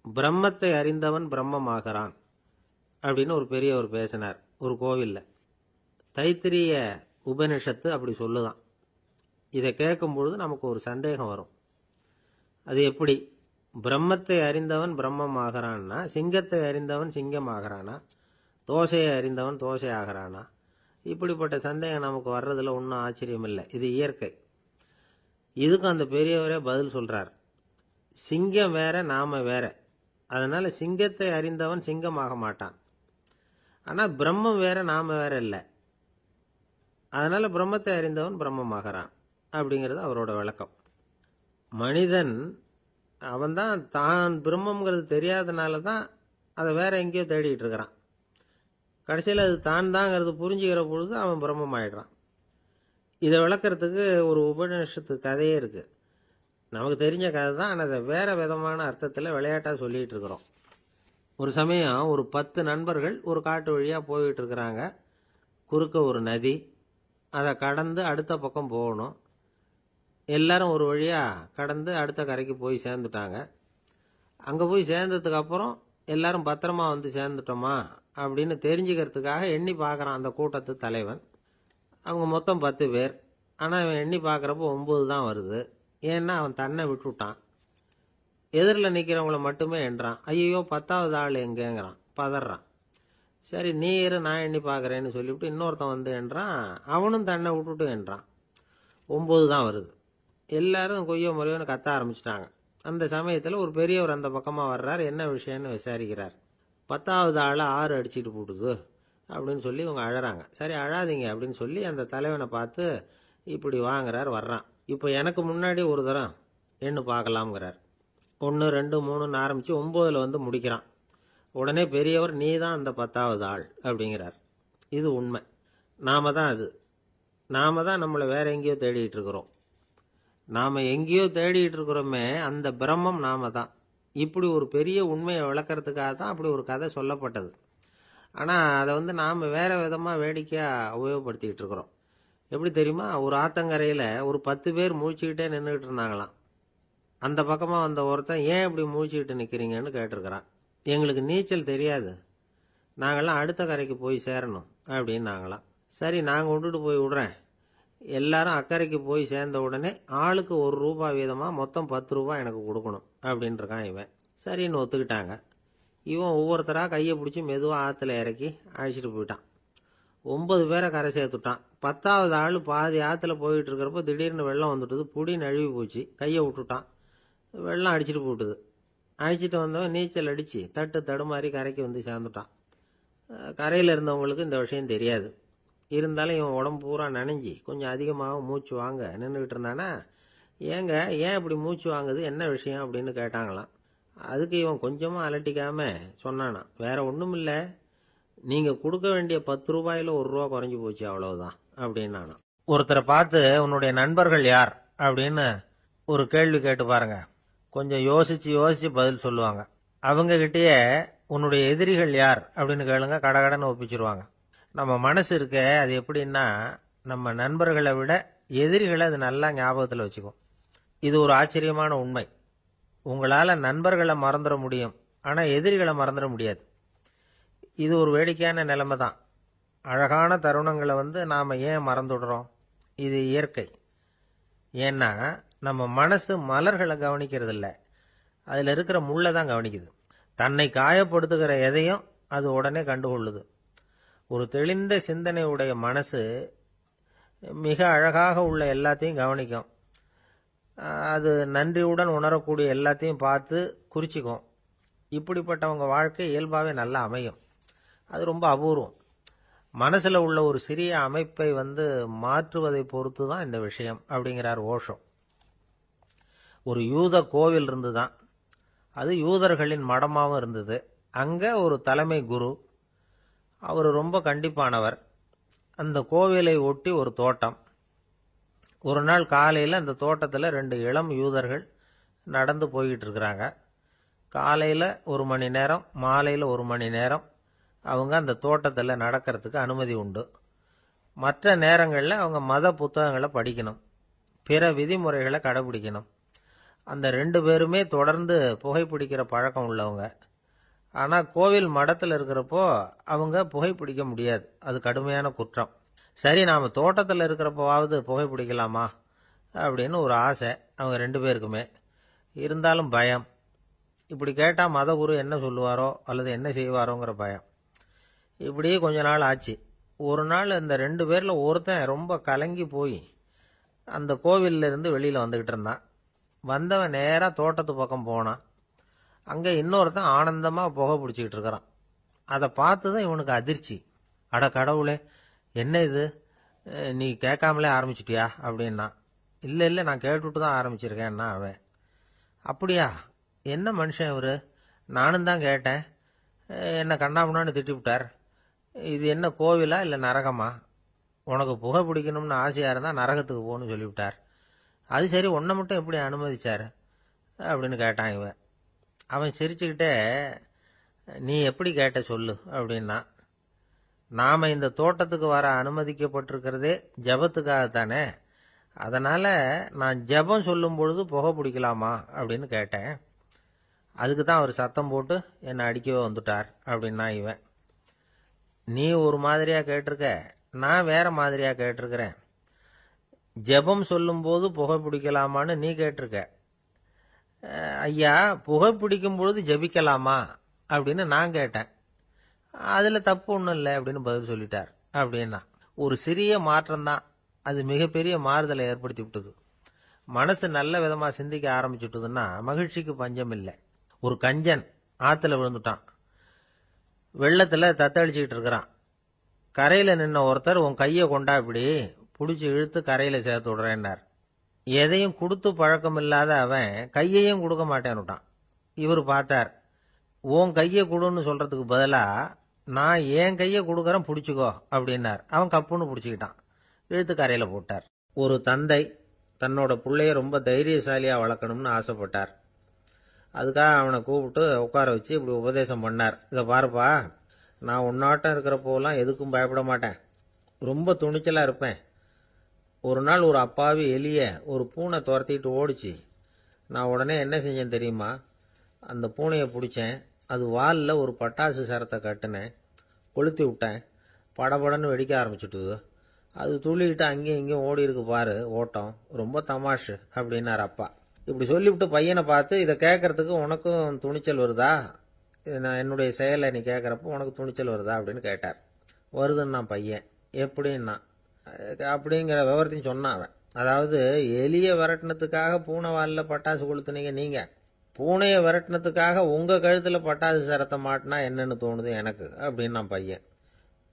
பிரம்மத்தை அறிந்தவன் பிரம்மமாகிறான் அப்படின்னு ஒரு பெரியவர் பேசினார் ஒரு கோவில்ல. தைத்திரிய உபனிஷத்து அப்படி சொல்லுதான். இதை கேட்கும் பொழுது நமக்கு ஒரு சந்தேகம் வரும். அது எப்படி பிரம்மத்தை அறிந்தவன் பிரம்மம் ஆகிறான்னா, சிங்கத்தை அறிந்தவன் சிங்கம் ஆகிறானா, தோசையை அறிந்தவன் தோசை ஆகிறானா? இப்படிப்பட்ட சந்தேகம் நமக்கு வர்றதுல ஒன்றும் ஆச்சரியம் இல்லை. இது இயற்கை. இதுக்கும் அந்த பெரியவரே பதில் சொல்றார். சிங்கம் வேற, நாம வேற. அதனால சிங்கத்தை அறிந்தவன் சிங்கமாக மாட்டான். ஆனா பிரம்மம் வேற, நாம வேற இல்லை. அதனால பிரம்மத்தை அறிந்தவன் பிரம்மமாகிறான் அப்படிங்கிறது அவரோட விளக்கம். மனிதன் அவன்தான் தான் பிரம்மங்கிறது தெரியாதனால தான் அதை வேற எங்கேயோ தேடிட்டு இருக்கிறான். கடைசியில் அது தான் தாங்கிறது புரிஞ்சுக்கிற பொழுது அவன் பிரம்மம் ஆயிடுறான். இதை விளக்கறதுக்கு ஒரு உபநிஷத்து கதையே இருக்கு. நமக்கு தெரிஞ்ச கதை தான், ஆனால் அதை வேற விதமான அர்த்தத்தில் விளையாட்டாக சொல்லிட்டு இருக்கிறோம். ஒரு சமயம் ஒரு 10 நண்பர்கள் ஒரு காட்டு வழியாக போயிட்டு இருக்கிறாங்க. குறுக்க ஒரு நதி, அதை கடந்து அடுத்த பக்கம் போகணும். எல்லாரும் ஒரு வழியாக கடந்து அடுத்த கரைக்கு போய் சேர்ந்துட்டாங்க. அங்கே போய் சேர்ந்ததுக்கு அப்புறம் எல்லாரும் பத்திரமா வந்து சேர்ந்துட்டோமா அப்படின்னு தெரிஞ்சுக்கிறதுக்காக எண்ணி பார்க்குறான் அந்த கூட்டத்து தலைவன். அவங்க மொத்தம் 10 பேர். ஆனால் அவன் எண்ணி பார்க்குறப்போ 9 தான் வருது. ஏன்னா அவன் தன்னை விட்டுவிட்டான். எதிரில் நிற்கிறவங்கள மட்டுமே எண்றான். ஐயோ 10வது ஆள் எங்கேங்கிறான், பதறான். சரி நீ இரு, நான் எண்ணி பார்க்குறேன்னு சொல்லிவிட்டு இன்னொருத்தன் வந்து எண்றான். அவனும் தன்னை விட்டுட்டு எண்றான். 9 தான் வருது. எல்லாரும் கொய்யோ முறையோன்னு கத்த ஆரம்பிச்சிட்டாங்க. அந்த சமயத்தில் ஒரு பெரியவர் அந்த பக்கமாக வர்றார். என்ன விஷயம்னு விசாரிக்கிறார். 10வது ஆள் 6 அடிச்சுட்டு போட்டுது அப்படின்னு சொல்லி இவங்க அழறாங்க. சரி அழாதீங்க அப்படின்னு சொல்லி அந்த தலைவனை பார்த்து இப்படி வாங்குறார். வர்றான். இப்போ எனக்கு முன்னாடி ஒரு தரம் எண்ணு பார்க்கலாம்ங்கிறார். 1 2 3ன்னு ஆரம்பித்து 9ல் வந்து முடிக்கிறான். உடனே பெரியவர் நீ தான் அந்த 10வது ஆள் அப்படிங்கிறார். இது உண்மை. நாம தான் அது. நாம தான் நம்மளை வேற எங்கேயோ தேடிட்டு இருக்கிறோம். நாம எங்கேயோ தேடிட்டு இருக்கிறோமே, அந்த பிரம்மம் நாம தான். இப்படி ஒரு பெரிய உண்மையை விளக்கறதுக்காக தான் அப்படி ஒரு கதை சொல்லப்பட்டது. ஆனால் அதை வந்து நாம் வேற விதமாக வேடிக்கையாக உபயோகப்படுத்திக்கிட்டு இருக்கிறோம். எப்படி தெரியுமா? ஒரு ஆத்தங்கரையில் ஒரு 10 பேர் முழிச்சுக்கிட்டே நின்றுக்கிட்டு இருந்தாங்களாம். அந்த பக்கமாக வந்த ஒருத்தன் ஏன் இப்படி முழிச்சுக்கிட்டு நிற்கிறீங்கன்னு கேட்டிருக்கிறான். எங்களுக்கு நீச்சல் தெரியாது, நாங்கள்லாம் அடுத்த கரைக்கு போய் சேரணும் அப்படின்னு நாங்களாம். சரி நாங்கள் விட்டுட்டு போய் விடுறேன். எல்லாரும் அக்கறைக்கு போய் சேர்ந்த உடனே ஆளுக்கு ₹1 வீதமாக மொத்தம் ₹10 எனக்கு கொடுக்கணும் அப்படின்ட்டு இருக்கான் இவன். சரின்னு ஒத்துக்கிட்டாங்க. இவன் ஒவ்வொருத்தராக கையை பிடிச்சி மெதுவாக ஆற்றுல இறக்கி அழைச்சிட்டு போயிட்டான். 9 பேரை கரை சேர்த்துட்டான். 10வது ஆள் பாதி ஆற்றுல போயிட்டு இருக்கிறப்போ திடீர்னு வெள்ளம் வந்துட்டுது. புடி நழுவி போச்சு. கையை விட்டுட்டான். வெள்ளம் அடிச்சுட்டு போட்டுது. அழைச்சிட்டு வந்தவன் நீச்சல் அடித்து தட்டு தடுமாறி கரைக்கு வந்து சேர்ந்துட்டான். கரையில் இருந்தவங்களுக்கு இந்த விஷயம் தெரியாது. இருந்தாலும் இவன் உடம்பு பூரா நனைஞ்சி கொஞ்சம் அதிகமாக மூச்சு வாங்க நின்றுக்கிட்டு இருந்தானா, ஏங்க ஏன் இப்படி மூச்சு வாங்குது, என்ன விஷயம் அப்படின்னு கேட்டாங்களாம். அதுக்கு இவன் கொஞ்சமாக அலட்டிக்காம சொன்னானா, வேற ஒன்றும் இல்லை, நீங்கள் கொடுக்க வேண்டிய ₹10 ₹1 குறைஞ்சி போச்சு அவ்வளவுதான் அப்படின்னானா. ஒருத்தரை பார்த்து உன்னுடைய நண்பர்கள் யார் அப்படின்னு ஒரு கேள்வி கேட்டு பாருங்க. கொஞ்சம் யோசிச்சு யோசிச்சு பதில் சொல்லுவாங்க. அவங்க கிட்டேயே உன்னுடைய எதிரிகள் யார் அப்படின்னு கேளுங்க, கடகடன்னு ஒப்பிச்சிருவாங்க. நம்ம மனசு இருக்க, அது எப்படின்னா நம்ம நண்பர்களை விட எதிரிகளை அது நல்லா ஞாபகத்தில் வச்சுக்கும். இது ஒரு ஆச்சரியமான உண்மை. உங்களால் நண்பர்களை மறந்துட முடியும், ஆனால் எதிரிகளை மறந்துட முடியாது. இது ஒரு வேடிக்கையான நிலைமை தான். அழகான தருணங்களை வந்து நாம் ஏன் மறந்துடுறோம்? இது இயற்கை. ஏன்னா நம்ம மனசு மலர்களை கவனிக்கிறது இல்லை, அதில் இருக்கிற முள்ளை தான் கவனிக்குது. தன்னை காயப்படுத்துகிற எதையும் அது உடனே கண்டுகொள்ளுது. ஒரு தெளிந்த சிந்தனை உடைய மனசு மிக அழகாக உள்ள எல்லாத்தையும் கவனிக்கும். அது நன்றியுடன் உணரக்கூடிய எல்லாத்தையும் பார்த்து குறிச்சிக்கும். இப்படிப்பட்டவங்க வாழ்க்கை இயல்பாகவே நல்லா அமையும். அது ரொம்ப அபூர்வம். மனசில் உள்ள ஒரு சிறிய அமைப்பை வந்து மாற்றுவதை பொறுத்து தான் இந்த விஷயம் அப்படிங்கிறார் ஓஷோ. ஒரு யூத கோவில் இருந்துதான். அது யூதர்களின் மடமாகவும் இருந்தது. அங்கே ஒரு தலைமை குரு, அவர் ரொம்ப கண்டிப்பானவர். அந்த கோவிலை ஒட்டி ஒரு தோட்டம். ஒரு நாள் காலையில் அந்த தோட்டத்தில் 2 இளம் யூதர்கள் நடந்து போய்கிட்டு இருக்கிறாங்க. காலையில் 1 மணி நேரம், மாலையில் 1 மணி நேரம் அவங்க அந்த தோட்டத்தில் நடக்கிறதுக்கு அனுமதி உண்டு. மற்ற நேரங்களில் அவங்க மத புத்தகங்களை படிக்கணும், பிற விதிமுறைகளை கடைபிடிக்கணும். அந்த 2 பேருமே தொடர்ந்து புகைப்பிடிக்கிற பழக்கம் உள்ளவங்க. ஆனால் கோவில் மடத்தில் இருக்கிறப்போ அவங்க புகைப்பிடிக்க முடியாது, அது கடுமையான குற்றம். சரி, நாம் தோட்டத்தில் இருக்கிறப்போவாவது புகைப்பிடிக்கலாமா அப்படின்னு ஒரு ஆசை அவங்க 2 பேருக்குமே. இருந்தாலும் பயம். இப்படி கேட்டால் மதகுரு என்ன சொல்லுவாரோ அல்லது என்ன செய்வாரோங்கிற பயம். இப்படியே கொஞ்ச நாள் ஆச்சு. ஒரு நாள் இந்த 2 பேரில் ஒருத்தன் ரொம்ப கலங்கி போய் அந்த கோவில்ல இருந்து வெளியில் வந்துக்கிட்டு இருந்தான். வந்தவன் நேராக தோட்டத்து பக்கம் போனான். அங்கே இன்னொருத்தன் ஆனந்தமாக புகை பிடிச்சிக்கிட்டு இருக்கிறான். அதை பார்த்து தான் இவனுக்கு அதிர்ச்சி. அட கடவுளே, என்ன இது, நீ கேட்காமலே ஆரம்பிச்சிட்டியா அப்படின்னா. இல்லை இல்லை, நான் கேட்டுவிட்டு தான் ஆரம்பிச்சிருக்கேன்னா அவன். அப்படியா, என்ன மனுஷன் இவர், நானும் தான் கேட்டேன், என்ன கண்ணாமுன்னான்னு திட்டிவிட்டார். இது என்ன கோவிலா இல்லை நரகமா? உனக்கு புகை பிடிக்கணும்னு ஆசையாக இருந்தால் நரகத்துக்கு போகணும்னு சொல்லிவிட்டார். அது சரி, உன்னை மட்டும் எப்படி அனுமதிச்சார் அப்படின்னு கேட்டான் இவன். அவன் சிரிச்சுக்கிட்டே, நீ எப்படி கேட்ட சொல்லு அப்படின்னா. நாம் இந்த தோட்டத்துக்கு வர அனுமதிக்கப்பட்டிருக்கிறதே ஜபத்துக்காகத்தானே, அதனால் நான் ஜபம் சொல்லும் பொழுது புகை பிடிக்கலாமா அப்படின்னு கேட்டேன். அதுக்கு தான் அவர் சத்தம் போட்டு என்னை அடிக்கவே வந்துட்டார் அப்படின்னா இவன். நீ ஒரு மாதிரியாக கேட்டிருக்க, நான் வேற மாதிரியாக கேட்டிருக்கிறேன். ஜபம் சொல்லும்போது புகை பிடிக்கலாமான்னு நீ கேட்டிருக்க. ஐயா, புகை பிடிக்கும் பொழுது ஜபிக்கலாமா அப்படின்னு நான் கேட்டேன். அதில் தப்பு ஒன்றும் இல்லை அப்படின்னு பதில் சொல்லிட்டார் அப்படின்னா. ஒரு சிறிய மாற்றம்தான், அது மிகப்பெரிய மாறுதலை ஏற்படுத்தி விட்டது. மனசு நல்ல விதமாக சிந்திக்க ஆரம்பிச்சுட்டுதுன்னா மகிழ்ச்சிக்கு பஞ்சம் இல்லை. ஒரு கஞ்சன் ஆற்றுல விழுந்துட்டான். வெள்ளத்தில் தத்தளிச்சுக்கிட்டு இருக்கிறான். கரையில் நின்ன ஒருத்தர், உன் கையை கொண்டா இப்படி பிடிச்சி இழுத்து கரையில் சேர்த்து விடுறேன்னார். எதையும் கொடுத்து பழக்கம் இல்லாத அவன் கையையும் கொடுக்க மாட்டேன்னுட்டான். இவர் பார்த்தார். உன் கையை கொடுன்னு சொல்றதுக்கு பதிலாக நான் என் கையை கொடுக்குறேன் பிடிச்சிக்கோ அப்படின்னார். அவன் கப்புன்னு பிடிச்சிக்கிட்டான், இழுத்து கரையில் போட்டார். ஒரு தந்தை தன்னோட பிள்ளைய ரொம்ப தைரியசாலியாக வளர்க்கணும்னு ஆசைப்பட்டார். அதுக்காக அவனை கூப்பிட்டு உட்கார வச்சு இப்படி உபதேசம் பண்ணார். இதை பாருப்பா, நான் உன்னாட்டம் இருக்கிறப்போலாம் எதுக்கும் பயப்பட மாட்டேன், ரொம்ப துணிச்சலாக இருப்பேன். ஒரு நாள் ஒரு அப்பாவி எலிய ஒரு பூனை துரத்திட்டு ஓடிச்சு. நான் உடனே என்ன செஞ்சேன் தெரியுமா? அந்த பூனையை பிடிச்சேன், அது வாலில் ஒரு பட்டாசு சரத்தை கட்டினேன், கொளுத்தி விட்டேன், படபடன்னு வெடிக்க ஆரம்பிச்சுட்டுது. அது துள்ளிக்கிட்டு அங்கேயும் இங்கேயும் ஓடி இருக்கு பாரு ஓட்டம், ரொம்ப தமாஷு அப்படின்னார் அப்பா. இப்படி சொல்லிவிட்டு பையனை பார்த்து, இதை கேட்கறதுக்கு உனக்கும் துணிச்சல் வருதா, நான் என்னுடைய செயலை நீ கேட்குறப்போ உனக்கு துணிச்சல் வருதா அப்படின்னு கேட்டார். வருதுன்னா பையன். எப்படின்னா அப்படிங்கிற விவரத்தையும் சொன்னான் அவன். அதாவது, எலியை விரட்டினத்துக்காக பூனை வாலில் பட்டாசு கொளுத்துனீங்க நீங்க, பூனையை விரட்டினத்துக்காக உங்கள் கழுத்தில் பட்டாசு சரத்தை மாட்டினா என்னன்னு தோணுது எனக்கு அப்படின்னா பையன்.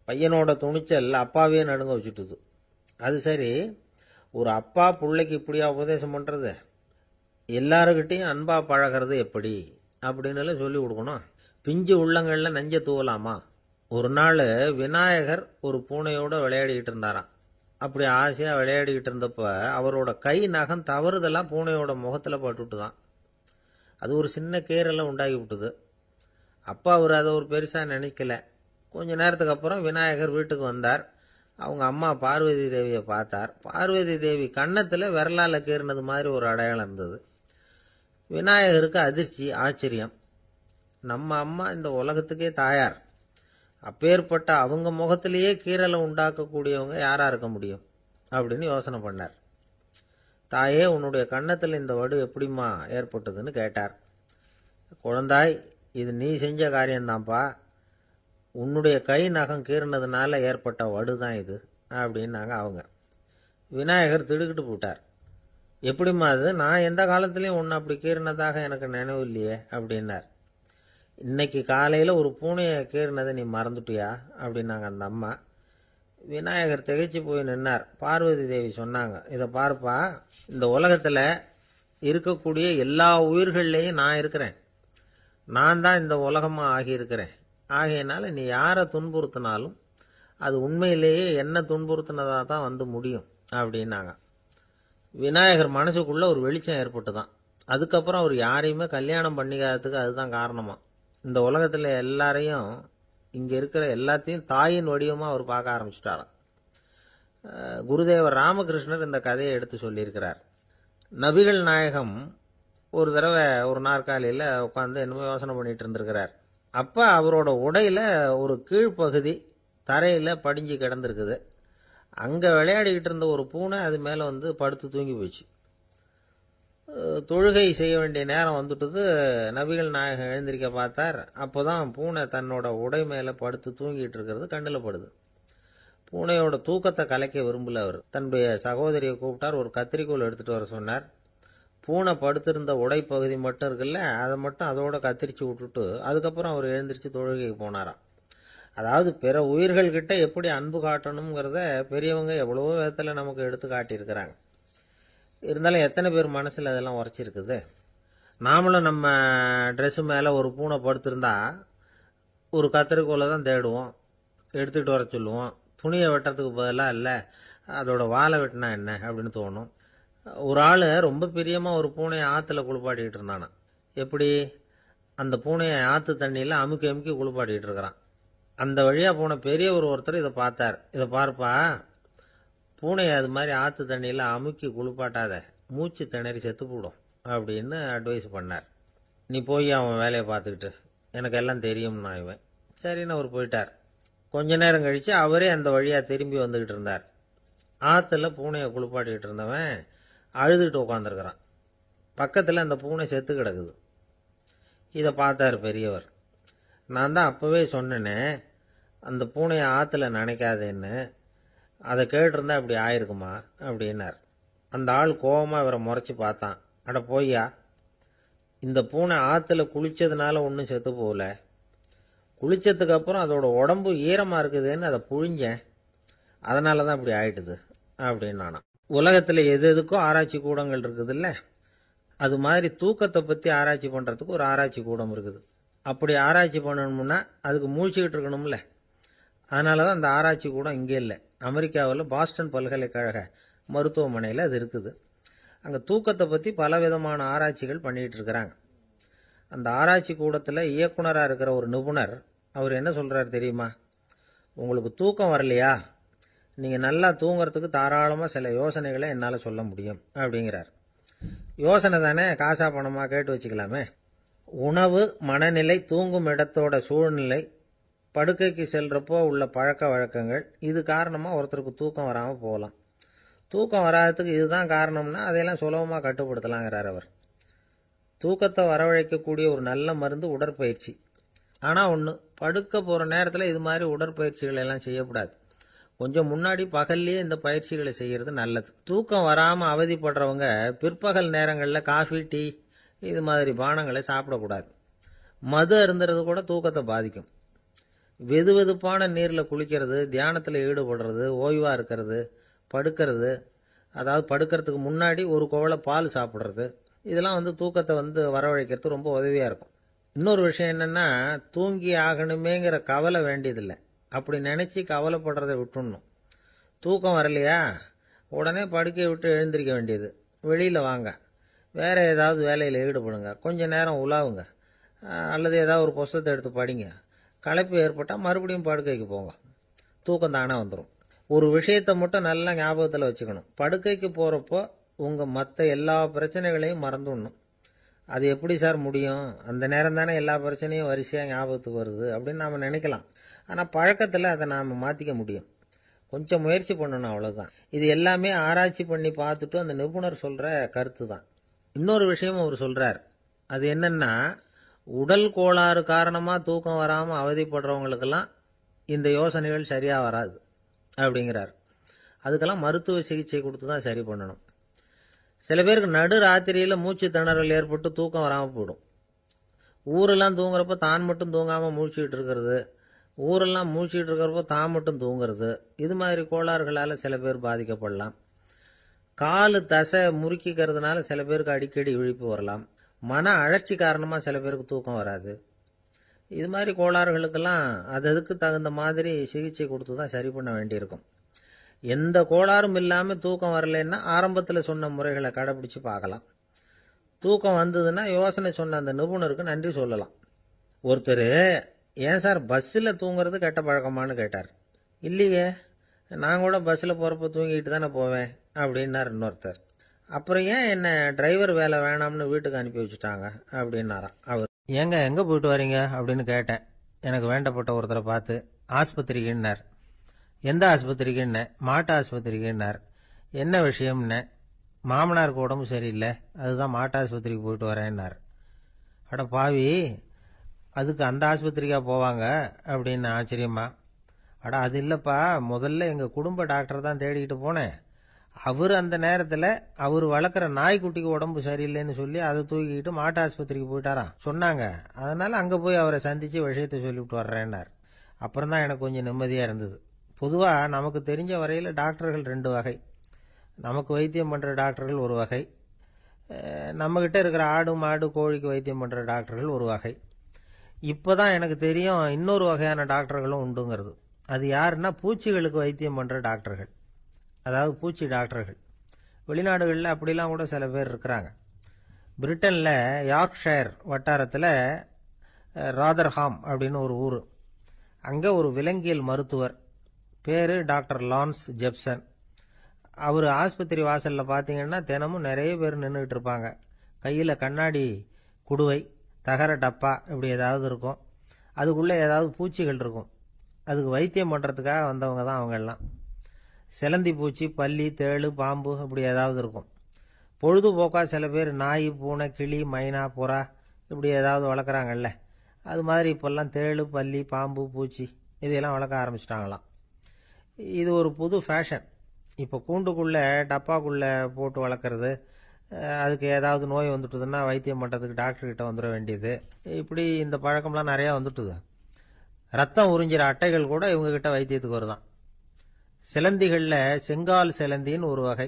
பையனோட துணிச்சல் அப்பாவே நடுங்க வச்சுட்டுது. அது சரி, ஒரு அப்பா பிள்ளைக்கு இப்படியா உபதேசம் பண்ணுறது? எல்லாருக்கிட்டையும் அன்பா பழகிறது எப்படி அப்படின்னு சொல்லி கொடுக்கணும். பிஞ்சு உள்ளங்களில் நஞ்ச தூவலாமா? ஒரு நாள் விநாயகர் ஒரு பூனையோட விளையாடிக்கிட்டு இருந்தாராம். அப்படி ஆசையாக விளையாடிக்கிட்டு இருந்தப்ப அவரோட கை நகம் தவறுதெல்லாம் பூனையோட முகத்தில் பட்டுட்டு தான். அது ஒரு சின்ன கீறலை உண்டாகி விட்டுது. அப்பா அவர் அதை ஒரு பெருசாக நினைக்கல. கொஞ்ச நேரத்துக்கு அப்புறம் விநாயகர் வீட்டுக்கு வந்தார். அவங்க அம்மா பார்வதி தேவியை பார்த்தார். பார்வதி தேவி கன்னத்தில் விரலால் கீறினது மாதிரி ஒரு அடையாளம் இருந்தது. விநாயகருக்கு அதிர்ச்சி, ஆச்சரியம். நம்ம அம்மா இந்த உலகத்துக்கே தாயார், அப்பேற்பட்ட அவங்க முகத்திலேயே கீறலை உண்டாக்கக்கூடியவங்க யாரா இருக்க முடியும் அப்படின்னு யோசனை பண்ணார். தாயே, உன்னுடைய கன்னத்தில் இந்த வடு எப்படிம்மா ஏற்பட்டதுன்னு கேட்டார். குழந்தாய், இது நீ செஞ்ச காரியம்தான்ப்பா, உன்னுடைய கை நகம் கீறினதுனால ஏற்பட்ட வடு தான் இது அப்படின்னாங்க அவங்க. விநாயகர் திடுக்கிட்டு போட்டார். எப்படிம்மா அது? நான் எந்த காலத்துலேயும் ஒன்று அப்படி கீறினதாக எனக்கு நினைவு இல்லையே அப்படின்னார். இன்னைக்கு காலையில் ஒரு பூனையை கீறினதை நீ மறந்துட்டியா அப்படின்னாங்க அந்த அம்மா. விநாயகர் திகைச்சு போய் நின்னார். பார்வதி தேவி சொன்னாங்க, இதை பார்ப்பா, இந்த உலகத்தில் இருக்கக்கூடிய எல்லா உயிர்கள்லேயும் நான் இருக்கிறேன், நான் தான் இந்த உலகமாக ஆகியிருக்கிறேன். ஆகையினால நீ யாரை துன்புறுத்தினாலும் அது உண்மையிலேயே என்ன துன்புறுத்தினதாக தான் வந்து முடியும் அப்படின்னாங்க. விநாயகர் மனசுக்குள்ள ஒரு வெளிச்சம் ஏற்பட்டு தான். அதுக்கப்புறம் அவர் யாரையுமே கல்யாணம் பண்ணிக்காததுக்கு அதுதான் காரணமா. இந்த உலகத்தில் எல்லாரையும், இங்கே இருக்கிற எல்லாத்தையும் தாயின் வடிவமாக அவர் பார்க்க ஆரம்பிச்சிட்டாராம். குருதேவர் ராமகிருஷ்ணர் இந்த கதையை எடுத்து சொல்லியிருக்கிறார். நபிகள் நாயகம் ஒரு தடவை ஒரு நாற்காலியில் உட்காந்து என்னமோ யோசனை பண்ணிட்டு இருந்திருக்கிறார். அப்போ அவரோட உடையில ஒரு கீழ்ப்பகுதி தரையில் படிஞ்சு கிடந்திருக்குது. அங்கே விளையாடிக்கிட்டு இருந்த ஒரு பூனை அது மேலே வந்து படுத்து தூங்கி போச்சு. தொழுகை செய்ய வேண்டிய நேரம் வந்துட்டது. நபிகள் நாயகம் எழுந்திருக்க பார்த்தார். அப்போதான் பூனை தன்னோட உடை மேலே படுத்து தூங்கிட்டு இருக்கிறது கண்ணில் படுது. பூனையோட தூக்கத்தை கலைக்க விரும்பல அவர். தன்னுடைய சகோதரியை கூப்பிட்டார். ஒரு கத்திரிக்கோல் எடுத்துட்டு வர சொன்னார். பூனை படுத்திருந்த உடை பகுதி மட்டும் இருக்குல்ல, அதை மட்டும் அதோட கத்திரிச்சு விட்டுட்டு அதுக்கப்புறம் அவர் எழுந்திரிச்சு தொழுகைக்கு போனாராம். அதாவது பிற உயிர்கள் கிட்ட எப்படி அன்பு காட்டணுங்கிறத பெரியவங்க எவ்வளவோ விதத்தில் நமக்கு எடுத்து காட்டியிருக்கிறாங்க. இருந்தாலும் எத்தனை பேர் மனசில் அதெல்லாம் உரைச்சிருக்குது. நாமளும் நம்ம ட்ரெஸ்ஸு மேலே ஒரு பூனை படுத்திருந்தா ஒரு கத்திரிக்கோலை தான் தேடுவோம், எடுத்துகிட்டு வர சொல்லுவோம். துணியை வெட்டுறதுக்கு பதிலாக இல்லை அதோட வாழை வெட்டினா என்ன அப்படின்னு தோணும். ஒரு ஆள் ரொம்ப பிரியமாக ஒரு பூனையை ஆற்றுல குளிப்பாட்டிக்கிட்டு இருந்தானா. எப்படி? அந்த பூனையை ஆற்று தண்ணியில் அமுக்கி அமுக்கி குளிப்பாட்டிக்கிட்டு இருக்கிறான். அந்த வழியாக போன பெரியவர் ஒருத்தர் இதை பார்த்தார். இதை பார்ப்பா, பூனையை அது மாதிரி ஆற்று தண்ணியில் அமுக்கி குளிப்பாட்டாத, மூச்சு திணறி செத்து போடும் அப்படின்னு அட்வைஸ் பண்ணார். நீ போய் அவன் வேலையை பார்த்துக்கிட்டு, எனக்கு எல்லாம் தெரியும்னா இவன். சரின்னு அவர் போயிட்டார். கொஞ்ச நேரம் கழித்து அவரே அந்த வழியாக திரும்பி வந்துக்கிட்டு இருந்தார். ஆற்றுல பூனையை குளிப்பாட்டிக்கிட்டு இருந்தவன் அழுதுகிட்டு உட்காந்துருக்கிறான். பக்கத்தில் அந்த பூனை செத்து கிடக்குது. இதை பார்த்தார் பெரியவர். நான் தான் அப்போவே சொன்னேனே அந்த பூனையை ஆற்றுல நினைக்காதேன்னு, அதை கேட்டிருந்தா இப்படி ஆயிருக்குமா அப்படின்னார். அந்த ஆள் கோபமாக இவரை முறைச்சி பார்த்தான். அட போய்யா, இந்த பூனை ஆற்றுல குளித்ததுனால ஒன்றும் செத்து போகல, குளித்ததுக்கு அப்புறம் அதோட உடம்பு ஈரமாக இருக்குதுன்னு அதை புழிஞ்சேன், அதனால தான் இப்படி ஆயிட்டுது அப்படின்னு நானா. உலகத்தில் எது எதுக்கோ ஆராய்ச்சி கூடங்கள் இருக்குதுல்ல, அது மாதிரி தூக்கத்தை பற்றி ஆராய்ச்சி பண்ணுறதுக்கு ஒரு ஆராய்ச்சி கூடம் இருக்குது. அப்படி ஆராய்ச்சி பண்ணணும்னா அதுக்கு மூழ்கிக்கிட்டு இருக்கணும்ல. அதனால தான் அந்த ஆராய்ச்சி கூடம் இங்கே இல்லை. அமெரிக்காவில் பாஸ்டன் பல்கலைக்கழக மருத்துவமனையில் அது இருக்குது. அங்கே தூக்கத்தை பற்றி பலவிதமான ஆராய்ச்சிகள் பண்ணிகிட்டு இருக்கிறாங்க. அந்த ஆராய்ச்சி கூடத்தில் இயக்குனராக இருக்கிற ஒரு நிபுணர் அவர் என்ன சொல்கிறார் தெரியுமா? உங்களுக்கு தூக்கம் வரலையா, நீங்கள் நல்லா தூங்குறதுக்கு தாராளமாக சில யோசனைகளை என்னால் சொல்ல முடியும் அப்படிங்கிறார். யோசனை தானே, காசா பணமாக கேட்டு வச்சுக்கலாமே. உணவு, மனநிலை, தூங்கும் இடத்தோட சூழ்நிலை, படுக்கைக்கு செல்றப்போ உள்ள பழக்க வழக்கங்கள், இது காரணமாக ஒருத்தருக்கு தூக்கம் வராமல் போகலாம். தூக்கம் வராததுக்கு இதுதான் காரணம்னா அதையெல்லாம் சுலபமாக கட்டுப்படுத்தலாங்கிறார் அவர். தூக்கத்தை வரவழைக்கக்கூடிய ஒரு நல்ல மருந்து உடற்பயிற்சி. ஆனால் ஒன்று, படுக்க போகிற நேரத்தில் இது மாதிரி உடற்பயிற்சிகள் எல்லாம் செய்யக்கூடாது. கொஞ்சம் முன்னாடி பகல்லையே இந்த பயிற்சிகளை செய்கிறது நல்லது. தூக்கம் வராமல் அவதிப்படுறவங்க பிற்பகல் நேரங்களில் காஃபி, டீ இது மாதிரி பானங்களை சாப்பிடக்கூடாது. மது அருந்துறது கூட தூக்கத்தை பாதிக்கும். வெது வெதுப்பான நீரில் குளிக்கிறது, தியானத்தில் ஈடுபடுறது, ஓய்வாக இருக்கிறது, படுக்கிறது, அதாவது படுக்கிறதுக்கு முன்னாடி ஒரு குவளை பால் சாப்பிட்றது, இதெல்லாம் தூக்கத்தை வரவழைக்கிறது ரொம்ப உதவியாக இருக்கும். இன்னொரு விஷயம் என்னென்னா, தூங்கி ஆகணுமேங்கிற கவலை வேண்டியதில்லை. அப்படி நினச்சி கவலைப்படுறதை விட்டுடணும். தூக்கம் வரலையா, உடனே படுக்கையை விட்டு எழுந்திருக்க வேண்டியது. வெளியில் வாங்க, வேறு ஏதாவது வேலையில் ஈடுபடுங்க, கொஞ்சம் நேரம் உலாவுங்க, அல்லது ஏதாவது ஒரு புஸ்தகத்தை எடுத்து படிங்க. களைப்பு ஏற்பட்டால் மறுபடியும் படுக்கைக்கு போங்க, தூக்கம் தானே வந்துடும். ஒரு விஷயத்தை மட்டும் நல்லா ஞாபகத்தில் வச்சுக்கணும். படுக்கைக்கு போகிறப்போ உங்கள் மற்ற எல்லா பிரச்சனைகளையும் மறந்துடணும். அது எப்படி சார் முடியும், அந்த நேரம் தானே எல்லா பிரச்சனையும் வரிசையாக ஞாபகத்துக்கு வருது அப்படின்னு நாம் நினைக்கலாம். ஆனால் பழக்கத்தில் அதை நாம் மாற்றிக்க முடியும். கொஞ்சம் முயற்சி பண்ணணும், அவ்வளோதான். இது எல்லாமே ஆராய்ச்சி பண்ணி பார்த்துட்டு அந்த நிபுணர் சொல்கிற கருத்து தான். இன்னொரு விஷயமும் அவர் சொல்கிறார். அது என்னென்னா, உடல் கோளாறு காரணமாக தூக்கம் வராமல் அவதிப்படுறவங்களுக்கெல்லாம் இந்த யோசனைகள் சரியாக வராது அப்படிங்கிறார். அதுக்கெல்லாம் மருத்துவ சிகிச்சை கொடுத்து தான் சரி பண்ணணும். சில பேருக்கு நடு ராத்திரியில் மூச்சு திணறல் ஏற்பட்டு தூக்கம் வராமல் போயிடும். ஊரெல்லாம் தூங்குறப்ப தான் மட்டும் தூங்காமல் மூழ்கிட்டு இருக்கிறது, ஊரெல்லாம் மூழ்கிட்டு இருக்கிறப்போ தான் மட்டும் தூங்குறது, இது மாதிரி கோளாறுகளால் சில பேர் பாதிக்கப்படலாம். காலு தசை முறுக்கிக்கிறதுனால சில பேருக்கு அடிக்கடி விழிப்பு வரலாம். மன அழற்சி காரணமாக சில பேருக்கு தூக்கம் வராது. இது மாதிரி கோளாறுகளுக்கெல்லாம் அதுக்கு தகுந்த மாதிரி சிகிச்சை கொடுத்து தான் சரி பண்ண வேண்டியிருக்கும். எந்த கோளாறும் இல்லாமல் தூக்கம் வரலைன்னா ஆரம்பத்தில் சொன்ன முறைகளை கடைப்பிடிச்சு பார்க்கலாம். தூக்கம் வந்ததுன்னா யோசனை சொன்ன அந்த நிபுணருக்கு நன்றி சொல்லலாம். ஒருத்தர், ஏன் சார் பஸ்ஸில் தூங்குறது கெட்ட பழக்கமானு கேட்டார். இல்லையே, நான் கூட பஸ்ஸில் போகிறப்ப தூங்கிட்டு தானே போவேன் அப்படின்னார் இன்னொருத்தர். அப்புறம் ஏன் என்ன டிரைவர் வேலை வேணாம்னு வீட்டுக்கு அனுப்பி வச்சுட்டாங்க அப்படின்னாராம் அவர். ஏங்க எங்கே போயிட்டு வரீங்க அப்படின்னு கேட்டேன் எனக்கு வேண்டப்பட்ட ஒருத்தரை பார்த்து. ஆஸ்பத்திரிக்குன்னார். எந்த ஆஸ்பத்திரிக்குன்னு? மாட்டு ஆஸ்பத்திரிக்குன்னார். என்ன விஷயம்னு? மாமனாருக்கு உடம்பு சரியில்லை, அதுதான் மாட்டு ஆஸ்பத்திரிக்கு போயிட்டு வரேன்னார். அட பாவி, அதுக்கு அந்த ஆஸ்பத்திரிக்கா போவாங்க அப்படின்னு ஆச்சரியமா. அட அது இல்லைப்பா, முதல்ல எங்கள் குடும்ப டாக்டர் தான் தேடிக்கிட்டு போனேன். அவர் அந்த நேரத்தில் அவர் வளர்க்குற நாய்க்குட்டிக்கு உடம்பு சரியில்லைன்னு சொல்லி அதை தூக்கிக்கிட்டு மாட்டு ஆஸ்பத்திரிக்கு போயிட்டாராம் சொன்னாங்க. அதனால அங்கே போய் அவரை சந்தித்து விஷயத்தை சொல்லிவிட்டு வர்றேன்னார். அப்புறம் தான் எனக்கு கொஞ்சம் நிம்மதியாக இருந்தது. பொதுவாக நமக்கு தெரிஞ்ச வரையில் டாக்டர்கள் 2 வகை. நமக்கு வைத்தியம் பண்ணுற டாக்டர்கள் ஒரு வகை, நம்மக்கிட்ட இருக்கிற ஆடு மாடு கோழிக்கு வைத்தியம் பண்ணுற டாக்டர்கள் ஒரு வகை. இப்போ தான் எனக்கு தெரியும் இன்னொரு வகையான டாக்டர்களும் உண்டுங்கிறது. அது யாருன்னா பூச்சிகளுக்கு வைத்தியம் பண்ணுற டாக்டர்கள், அதாவது பூச்சி டாக்டர்கள். வெளிநாடுகளில் அப்படிலாம் கூட சில பேர் இருக்கிறாங்க. பிரிட்டனில் யார்க்ஷயர் வட்டாரத்தில் ராதர்ஹாம் அப்படின்னு ஒரு ஊர். அங்கே ஒரு விலங்கியல் மருத்துவர், பேர் டாக்டர் லான்ஸ் ஜெப்சன். அவர் ஆஸ்பத்திரி வாசலில் பார்த்தீங்கன்னா தினமும் நிறைய பேர் நின்றுட்டு இருப்பாங்க. கையில் கண்ணாடி குடுவை, தகர டப்பா இப்படி ஏதாவது இருக்கும். அதுக்குள்ளே ஏதாவது பூச்சிகள் இருக்கும். அதுக்கு வைத்தியம் பண்ணுறதுக்காக வந்தவங்க தான் அவங்கெல்லாம். சிலந்தி பூச்சி, பல்லி, தேளு, பாம்பு இப்படி ஏதாவது இருக்கும். பொழுதுபோக்காக சில பேர் நாய், பூனை, கிளி, மைனா, புறா இப்படி ஏதாவது வளர்க்குறாங்கல்ல, அது மாதிரி இப்போல்லாம் தேளு, பல்லி, பாம்பு, பூச்சி இதையெல்லாம் வளர்க்க ஆரம்பிச்சிட்டாங்களாம். இது ஒரு புது ஃபேஷன். இப்போ கூண்டுக்குள்ளே டப்பாக்குள்ளே போட்டு வளர்க்குறது, அதுக்கு ஏதாவது நோய் வந்துட்டுதுன்னா வைத்தியம் பண்ணுறதுக்கு டாக்டர்கிட்ட வந்துட வேண்டியது, இப்படி இந்த பழக்கம்லாம் நிறையா வந்துட்டுது. ரத்தம் உறிஞ்சிற அட்டைகள் கூட இவங்ககிட்ட வைத்தியத்துக்கு வருதான். சிலந்திகளில் செங்கால் சிலந்தின்னு ஒரு வகை.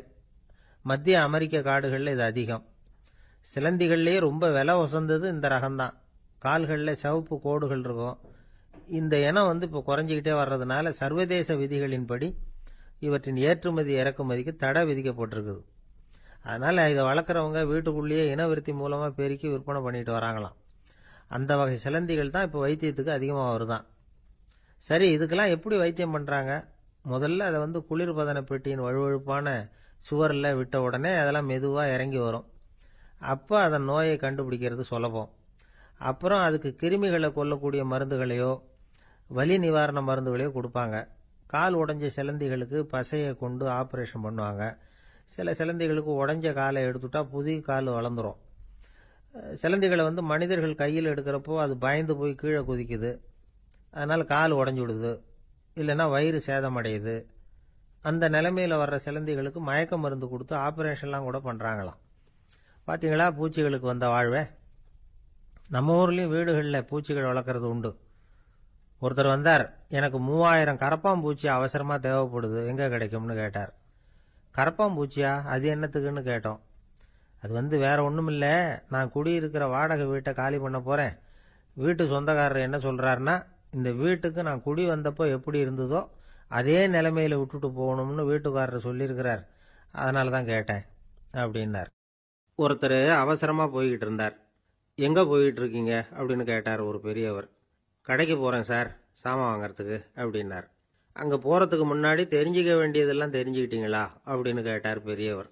மத்திய அமெரிக்க காடுகளில் இது அதிகம். சிலந்திகள்லேயே ரொம்ப விலை உசந்தது இந்த ரகம்தான். கால்களில் சிவப்பு கோடுகள் இருக்கும். இந்த இனம் இப்போ குறைஞ்சிக்கிட்டே வர்றதுனால சர்வதேச விதிகளின்படி இவற்றின் ஏற்றுமதி இறக்குமதிக்கு தடை விதிக்கப்பட்டிருக்குது. அதனால் இதை வளர்க்குறவங்க வீட்டுக்குள்ளேயே இனவிருத்தி மூலமாக பெருக்கி விற்பனை பண்ணிட்டு வராங்களாம். அந்த வகை சிலந்திகள் தான் இப்போ வைத்தியத்துக்கு அதிகமாக வருதான். சரி, இதுக்கெல்லாம் எப்படி வைத்தியம் பண்ணுறாங்க? முதல்ல அதை குளிர்பதன பெட்டியின் வழுவழுப்பான சுவரில் விட்ட உடனே அதெல்லாம் மெதுவாக இறங்கி வரும். அப்போ அதன் நோயை கண்டுபிடிக்கிறது சுலபம். அப்புறம் அதுக்கு கிருமிகளை கொல்லக்கூடிய மருந்துகளையோ வலி நிவாரண மருந்துகளையோ கொடுப்பாங்க. கால் உடைஞ்ச சிலந்திகளுக்கு பசையை கொண்டு ஆப்ரேஷன் பண்ணுவாங்க. சில சிலந்திகளுக்கு உடைஞ்ச காலை எடுத்துட்டா புதிய கால் வளர்ந்துடும். சிலந்திகளை மனிதர்கள் கையில் எடுக்கிறப்போ அது பயந்து போய் கீழே குதிக்குது, அதனால் கால் உடஞ்சி விடுது, இல்லைன்னா வயிறு சேதமடையுது. அந்த நிலைமையில் வர்ற சிலந்திகளுக்கு மயக்க மருந்து கொடுத்து ஆப்ரேஷன்லாம் கூட பண்ணுறாங்களாம். பார்த்தீங்களா பூச்சிகளுக்கு வந்த வாழ்வே. நம்ம ஊர்லேயும் வீடுகளில் பூச்சிகள் வளர்க்குறது உண்டு. ஒருத்தர் வந்தார், எனக்கு 3000 கரப்பாம்பூச்சி அவசரமாக தேவைப்படுது, எங்கே கிடைக்கும்னு கேட்டார். கரப்பாம்பூச்சியா, அது என்னத்துக்குன்னு கேட்டோம். அது வேற ஒன்றும் இல்லை, நான் குடியிருக்கிற வாடகை வீட்டை காலி பண்ண போகிறேன். வீட்டு சொந்தக்காரர் என்ன சொல்கிறாருன்னா, இந்த வீட்டுக்கு நான் குடி வந்தப்போ எப்படி இருந்ததோ அதே நிலைமையில் விட்டுட்டு போகணும்னு வீட்டுக்காரர் சொல்லியிருக்கிறார், அதனால தான் கேட்டேன் அப்படின்னார். ஒருத்தர் அவசரமாக போய்கிட்டு இருந்தார். எங்கே போய்கிட்டு இருக்கீங்க அப்படின்னு கேட்டார் ஒரு பெரியவர். கடைக்கு போகிறேன் சார், சாமான் வாங்கிறதுக்கு அப்படின்னார். அங்கே போகிறதுக்கு முன்னாடி தெரிஞ்சிக்க வேண்டியதெல்லாம் தெரிஞ்சுக்கிட்டீங்களா அப்படின்னு கேட்டார் பெரியவர்.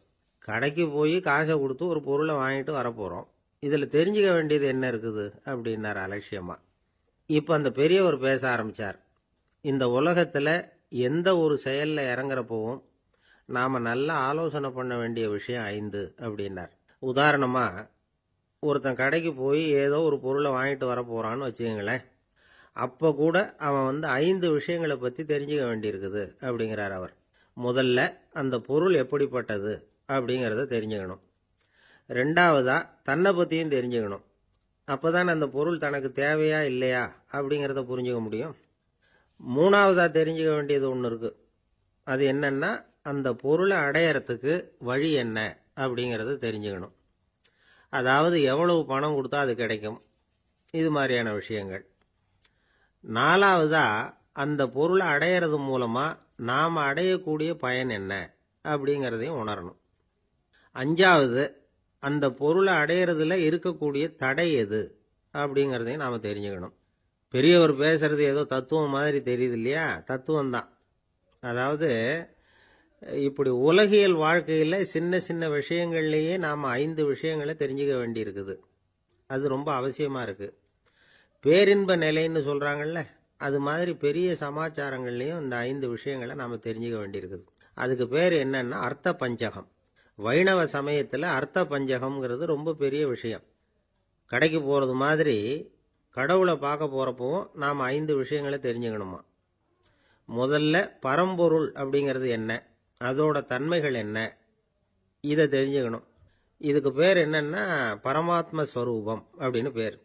கடைக்கு போய் காசை கொடுத்து ஒரு பொருளை வாங்கிட்டு வரப்போகிறோம், இதில் தெரிஞ்சிக்க வேண்டியது என்ன இருக்குது அப்படின்னார் அலட்சியமாக. இப்போ அந்த பெரியவர் பேச ஆரம்பித்தார். இந்த உலகத்தில் எந்த ஒரு செயலில் இறங்குறப்பவும் நாம் நல்லா ஆலோசனை பண்ண வேண்டிய விஷயம் 5 அப்படின்னார். உதாரணமாக, ஒருத்தன் கடைக்கு போய் ஏதோ ஒரு பொருளை வாங்கிட்டு வர போகிறான்னு வச்சுக்கங்களேன். அப்போ கூட அவன் 5 விஷயங்களை பற்றி தெரிஞ்சுக்க வேண்டியிருக்குது அப்படிங்கிறார் அவர். முதல்ல அந்த பொருள் எப்படிப்பட்டது அப்படிங்கிறத தெரிஞ்சுக்கணும். ரெண்டாவதாக தன்னை பற்றியும் தெரிஞ்சுக்கணும். அப்போ தான் அந்த பொருள் தனக்கு தேவையா இல்லையா அப்படிங்கிறத புரிஞ்சுக்க முடியும். மூணாவதாக தெரிஞ்சுக்க வேண்டியது ஒன்று இருக்குது. அது என்னன்னா, அந்த பொருளை அடையறதுக்கு வழி என்ன அப்படிங்கிறத தெரிஞ்சுக்கணும். அதாவது எவ்வளவு பணம் கொடுத்தா அது கிடைக்கும், இது மாதிரியான விஷயங்கள். நாலாவதா, அந்த பொருளை அடையிறது மூலமாக நாம் அடையக்கூடிய பயன் என்ன அப்படிங்கிறதையும் உணரணும். அஞ்சாவது, அந்த பொருளை அடையிறதுல இருக்கக்கூடிய தடை எது அப்படிங்கிறதையும் நாம் தெரிஞ்சுக்கணும். பெரியவர் பேசுறது ஏதோ தத்துவம் மாதிரி தெரியுது இல்லையா? தத்துவம்தான். அதாவது இப்படி உலகியல் வாழ்க்கையில் சின்ன சின்ன விஷயங்கள்லேயே நாம் 5 விஷயங்களை தெரிஞ்சுக்க வேண்டியிருக்குது. அது ரொம்ப அவசியமாக இருக்குது. பேரின்ப நிலைன்னு சொல்கிறாங்கல்ல, அது மாதிரி பெரிய சமாச்சாரங்கள்லேயும் இந்த 5 விஷயங்களை நாம் தெரிஞ்சுக்க வேண்டியிருக்குது. அதுக்கு பேர் என்னன்னா அர்த்த பஞ்சகம். வைணவ சமயத்தில் அர்த்த பஞ்சகம்ங்கிறது ரொம்ப பெரிய விஷயம். கடைக்கு போகிறது மாதிரி கடவுளை பார்க்க போகிறப்பவும் நாம் 5 விஷயங்களை தெரிஞ்சுக்கணுமா. முதல்ல பரம்பொருள் அப்படிங்கிறது என்ன, அதோட தன்மைகள் என்ன, இதை தெரிஞ்சுக்கணும். இதுக்கு பேர் என்னன்னா பரமாத்ம ஸ்வரூபம் அப்படின்னு பேர்.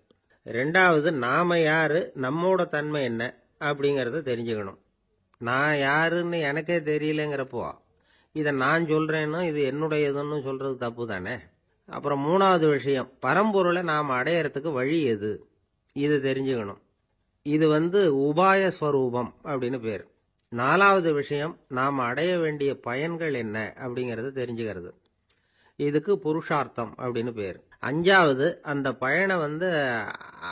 ரெண்டாவது, நாம யாரு, நம்மோட தன்மை என்ன அப்படிங்கிறத தெரிஞ்சுக்கணும். நான் யாருன்னு எனக்கே தெரியலங்கிறப்போ இதை நான் சொல்றேன்னு இது என்னுடையதுன்னு சொல்றது தப்பு தானே. அப்புறம் மூணாவது விஷயம், பரம்பொருளை நாம் அடையறதுக்கு வழி எது, இது தெரிஞ்சுக்கணும். இது உபாய ஸ்வரூபம் அப்படின்னு பேர். நாலாவது விஷயம், நாம் அடைய வேண்டிய பயன்கள் என்ன அப்படிங்கிறத தெரிஞ்சுக்கிறது. இதுக்கு புருஷார்த்தம் அப்படின்னு பேர். அஞ்சாவது, அந்த பயனை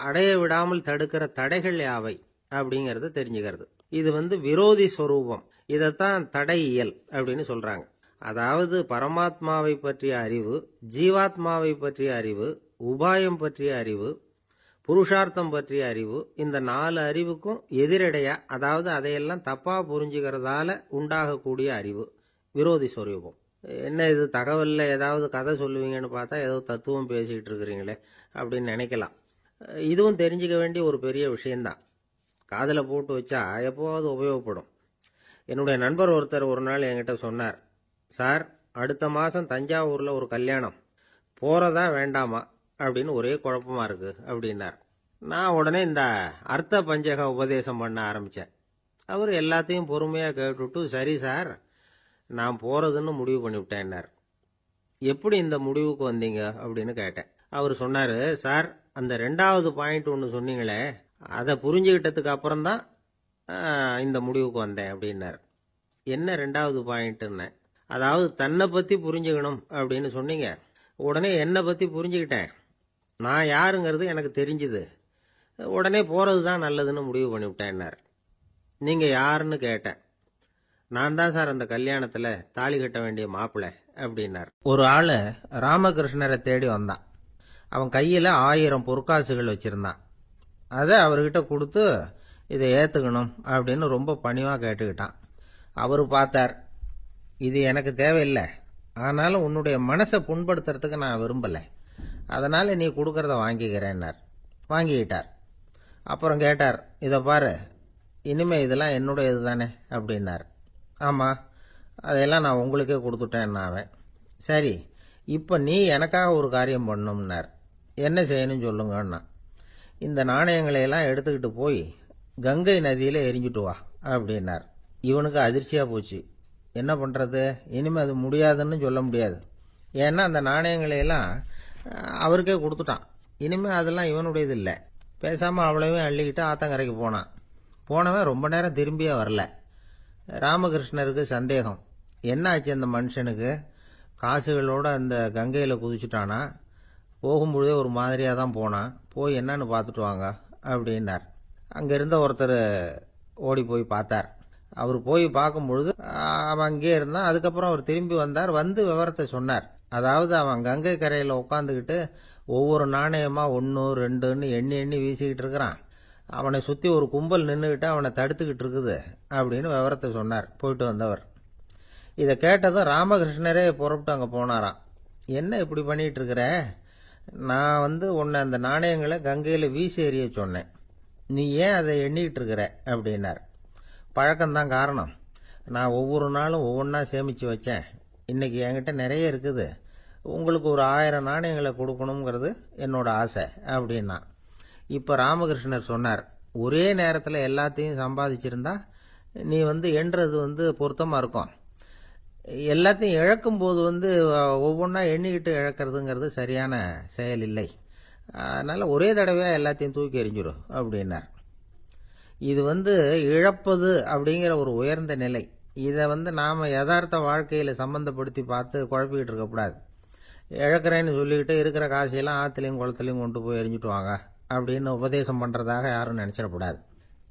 அடைய விடாமல் தடுக்கிற தடைகள் யாவை அப்படிங்கிறத தெரிஞ்சுக்கிறது. இது விரோதி ஸ்வரூபம். இதைத்தான் தடையியல் அப்படின்னு சொல்றாங்க. அதாவது பரமாத்மாவை பற்றிய அறிவு, ஜீவாத்மாவை பற்றிய அறிவு, உபாயம் பற்றிய அறிவு, புருஷார்த்தம் பற்றிய அறிவு, இந்த 4 அறிவுக்கும் எதிரடையா, அதாவது அதையெல்லாம் தப்பா புரிஞ்சுக்கிறதால உண்டாகக்கூடிய அறிவு விரோதி ஸ்வரூபம். என்ன இது தகவல்ல ஏதாவது கதை சொல்லுவீங்கன்னு பார்த்தா ஏதோ தத்துவம் பேசிக்கிட்டு இருக்கிறீங்களே அப்படின்னு நினைக்கலாம். இதுவும் தெரிஞ்சுக்க வேண்டிய ஒரு பெரிய விஷயம்தான். காதில் போட்டு வச்சா எப்போவாவது உபயோகப்படும். என்னுடைய நண்பர் ஒருத்தர் ஒரு நாள் என்கிட்ட சொன்னார், சார், அடுத்த மாதம் தஞ்சாவூரில் ஒரு கல்யாணம், போகிறதா வேண்டாமா அப்படின்னு ஒரே குழப்பமா இருக்கு அப்படின்னார். நான் உடனே இந்த அர்த்த பஞ்சக உபதேசம் பண்ண ஆரம்பித்தேன். அவர் எல்லாத்தையும் பொறுமையாக கேட்டுவிட்டு, சரி சார், நான் போகிறதுன்னு முடிவு பண்ணிவிட்டேன்னார். எப்படி இந்த முடிவுக்கு வந்தீங்க அப்படின்னு கேட்டேன். அவர் சொன்னார், சார், அந்த 2வது பாயிண்ட் ஒன்று சொன்னீங்களே, அதை புரிஞ்சுக்கிட்டதுக்கு அப்புறம்தான் இந்த முடிவுக்கு வந்தேன் அப்படின்னார். என்ன 2வது பாயிண்ட்டுன்னு? அதாவது தன்னை பற்றி புரிஞ்சுக்கணும் அப்படின்னு சொன்னீங்க. உடனே என்னை பற்றி புரிஞ்சுக்கிட்டேன், நான் யாருங்கிறது எனக்கு தெரிஞ்சுது, உடனே போகிறது தான் நல்லதுன்னு முடிவு பண்ணிவிட்டேன்னார். நீங்கள் யாருன்னு கேட்டேன். நான் தான் சார் அந்த கல்யாணத்தில் தாலி கட்ட வேண்டிய மாப்பிள்ளை அப்படின்னார். ஒரு ஆள் ராமகிருஷ்ணரை தேடி வந்தான். அவன் கையில் 1000 பொற்காசுகள் வச்சுருந்தான். அதை அவர்கிட்ட கொடுத்து இதை ஏற்றுக்கணும் அப்படின்னு ரொம்ப பணிவாக கேட்டுக்கிட்டான். அவர் பார்த்தார், இது எனக்கு தேவையில்லை, ஆனாலும் உன்னுடைய மனசை புண்படுத்துறதுக்கு நான் விரும்பலை, அதனால் நீ கொடுக்கறத வாங்கிக்கிறேன்னார். வாங்கிக்கிட்டார். அப்புறம் கேட்டார், இதை பாரு, இனிமே இதெல்லாம் என்னுடையது தானே அப்படின்னார். ஆமாம், அதையெல்லாம் நான் உங்களுக்கே கொடுத்துட்டேன். அவன், சரி, இப்போ நீ எனக்காக ஒரு காரியம் பண்ணணும்னார். என்ன செய்யணும்னு சொல்லுங்கன்னா, இந்த நாணயங்களையெல்லாம் எடுத்துக்கிட்டு போய் கங்கை நதியில் எரிஞ்சிட்டு வா அப்படின்னார். இவனுக்கு அதிர்ச்சியாக போச்சு. என்ன பண்ணுறது, இனிமேல் அது முடியாதுன்னு சொல்ல முடியாது. ஏன்னா அந்த நாணயங்களையெல்லாம் அவருக்கே கொடுத்துட்டான். இனிமேல் அதெல்லாம் இவனுடையது இல்லை. பேசாமல் அவ்வளவையும் அள்ளிக்கிட்டு ஆத்தங்கரைக்கு போனான். போனவன் ரொம்ப நேரம் திரும்பியே வரல. ராமகிருஷ்ணருக்கு சந்தேகம், என்ன ஆச்சு அந்த மனுஷனுக்கு, காசுகளோடு அந்த கங்கையில் குதிச்சுட்டானா, போகும்பொழுதே ஒரு மாதிரியாக தான் போனான், போய் என்னன்னு பார்த்துட்டு வாங்க அப்படின்னார். அங்கே இருந்த ஒருத்தர் ஓடி போய் பார்த்தார். அவர் போய் பார்க்கும்பொழுது அவன் அங்கேயே இருந்தான். அதுக்கப்புறம் அவர் திரும்பி வந்தார். விவரத்தை சொன்னார். அதாவது அவன் கங்கை கரையில் உட்காந்துக்கிட்டு ஒவ்வொரு நாணயமாக 1, 2ன்னு எண்ணி எண்ணி வீசிக்கிட்டு இருக்கிறான். அவனை சுற்றி ஒரு கும்பல் நின்றுக்கிட்டு அவனை தடுத்துக்கிட்டு இருக்குது அப்படின்னு விவரத்தை சொன்னார் போயிட்டு வந்தவர். இதை கேட்டதும் ராமகிருஷ்ணரே புறப்பட்டு அங்கே போனாராம். என்ன இப்படி பண்ணிகிட்டு இருக்கிற, நான் உன்னை அந்த நாணயங்களை கங்கையில் வீசி எறிய சொன்னேன், நீ ஏன் அதை எண்ணிக்கிட்டு இருக்கிற அப்படின்னார். பழக்கம்தான் காரணம், நான் ஒவ்வொரு நாளும் ஒவ்வொன்றா சேமித்து வச்சேன், இன்றைக்கி என்கிட்ட நிறைய இருக்குது, உங்களுக்கு ஒரு 1000 நாணயங்களை கொடுக்கணுங்கிறது என்னோட ஆசை அப்படின்னா. இப்போ ராமகிருஷ்ணர் சொன்னார், ஒரே நேரத்தில் எல்லாத்தையும் சம்பாதிச்சிருந்தா நீ எண்ணுறது பொருத்தமாக இருக்கும். எல்லாத்தையும் இழக்கும்போது ஒவ்வொன்றா எண்ணிக்கிட்டு இழக்கிறதுங்கிறது சரியான செயல் இல்லை. அதனால் ஒரே தடவையாக எல்லாத்தையும் தூக்கி எறிஞ்சிடும் அப்படின்னார். இது இழப்பது அப்படிங்கிற ஒரு உயர்ந்த நிலை. இதை நாம் யதார்த்த வாழ்க்கையில் சம்மந்தப்படுத்தி பார்த்து குழப்பிக்கிட்டு இருக்கக்கூடாது. இழக்கிறேன்னு சொல்லிக்கிட்டு இருக்கிற காசையெல்லாம் ஆற்றுலையும் குளத்துலையும் கொண்டு போய் எரிஞ்சிட்டு வாங்க அப்படின்னு உபதேசம் பண்ணுறதாக யாரும் நினச்சிடக்கூடாது.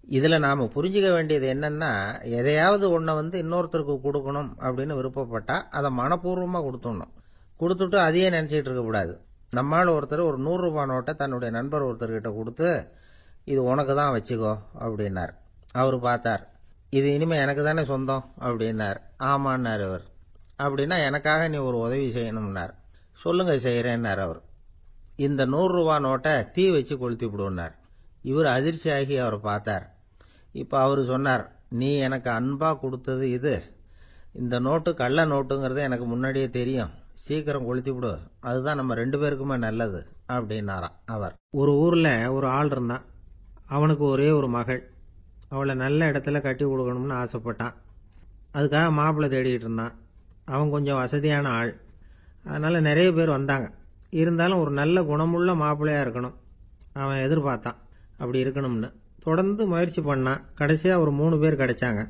இதில் நாம் புரிஞ்சுக்க வேண்டியது என்னன்னா, எதையாவது ஒன்றை இன்னொருத்தருக்கு கொடுக்கணும் அப்படின்னு விருப்பப்பட்டா அதை மனப்பூர்வமாக கொடுத்துடணும். கொடுத்துட்டு அதையே நினச்சிக்கிட்டு இருக்கக்கூடாது. நம்மால் ஒருத்தர் ஒரு 100 ரூபாய் நோட்டை தன்னுடைய நண்பர் ஒருத்தர்கிட்ட கொடுத்து, இது உனக்கு தான் வச்சுக்கோ அப்படின்னார். அவர் பார்த்தார். இது இனிமே எனக்கு தானே சொந்தம் அப்படின்னார். ஆமான்னார் அவர். அப்படின்னா எனக்காக நீ ஒரு உதவி செய்யணும்னார். சொல்லுங்க செய்கிறேன்னார் அவர். இந்த 100 ரூபாய் நோட்டை தீ வச்சு கொளுத்தி விடுனார். இவர் அதிர்ச்சியாகி அவரை பார்த்தார். இப்போ அவர் சொன்னார், நீ எனக்கு அன்பா கொடுத்தது இது, இந்த நோட்டு கள்ள நோட்டுங்கிறது எனக்கு முன்னாடியே தெரியும், சீக்கிரம் கொளுத்தி விடு, அதுதான் நம்ம 2 பேருக்குமே நல்லது அப்படின்னாராம் அவர். ஒரு ஊரில் ஒரு ஆள் இருந்தான். அவனுக்கு ஒரே ஒரு மகள். அவளை நல்ல இடத்துல கட்டி கொடுக்கணும்னு ஆசைப்பட்டான். அதுக்காக மாப்பிள்ளை தேடிட்டு இருந்தான். அவன் கொஞ்சம் வசதியான ஆள், அதனால் நிறைய பேர் வந்தாங்க. இருந்தாலும் ஒரு நல்ல குணமுள்ள மாப்பிள்ளையாக இருக்கணும் அவன் எதிர்பார்த்தான். அப்படி இருக்கணும்னு தொடர்ந்து முயற்சி பண்ணான். கடைசியாக ஒரு 3 பேர் கிடைச்சாங்க.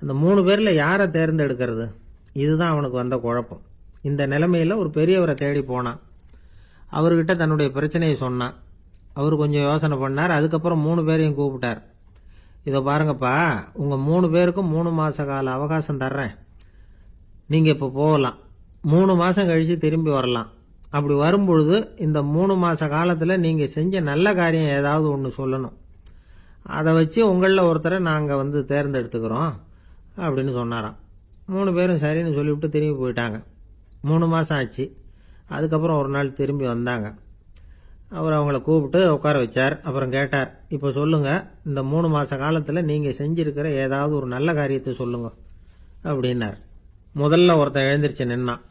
அந்த 3 பேரில் யாரை தேர்ந்தெடுக்கிறது, இதுதான் அவனுக்கு வந்த குழப்பம். இந்த நிலைமையில் ஒரு பெரியவரை தேடி போனான். அவர்கிட்ட தன்னுடைய பிரச்சனையை சொன்னான். அவர் கொஞ்சம் யோசனை பண்ணார். அதுக்கப்புறம் 3 பேரையும் கூப்பிட்டார். இதை பாருங்கப்பா, உங்கள் 3 பேருக்கும் 3 மாத கால அவகாசம் தர்றேன். நீங்கள் இப்போ போகலாம். 3 மாதம் கழித்து திரும்பி வரலாம். அப்படி வரும்பொழுது இந்த 3 மாத காலத்தில் நீங்கள் செஞ்ச நல்ல காரியம் ஏதாவது ஒன்று சொல்லணும். அதை வச்சு உங்களில் ஒருத்தரை நாங்கள் தேர்ந்தெடுத்துக்கிறோம் அப்படின்னு சொன்னாராம். 3 பேரும் சரின்னு சொல்லிவிட்டு திரும்பி போயிட்டாங்க. 3 மாதம் ஆச்சு. அதுக்கப்புறம் ஒரு நாள் திரும்பி வந்தாங்க. அவர் அவங்கள கூப்பிட்டு உட்கார வச்சார். அப்புறம் கேட்டார், இப்போ சொல்லுங்கள், இந்த 3 மாத காலத்தில் நீங்கள் செஞ்சிருக்கிற ஏதாவது ஒரு நல்ல காரியத்தை சொல்லுங்க அப்படின்னார். முதல்ல ஒருத்தன் எழுந்திருச்சு நின்னான்.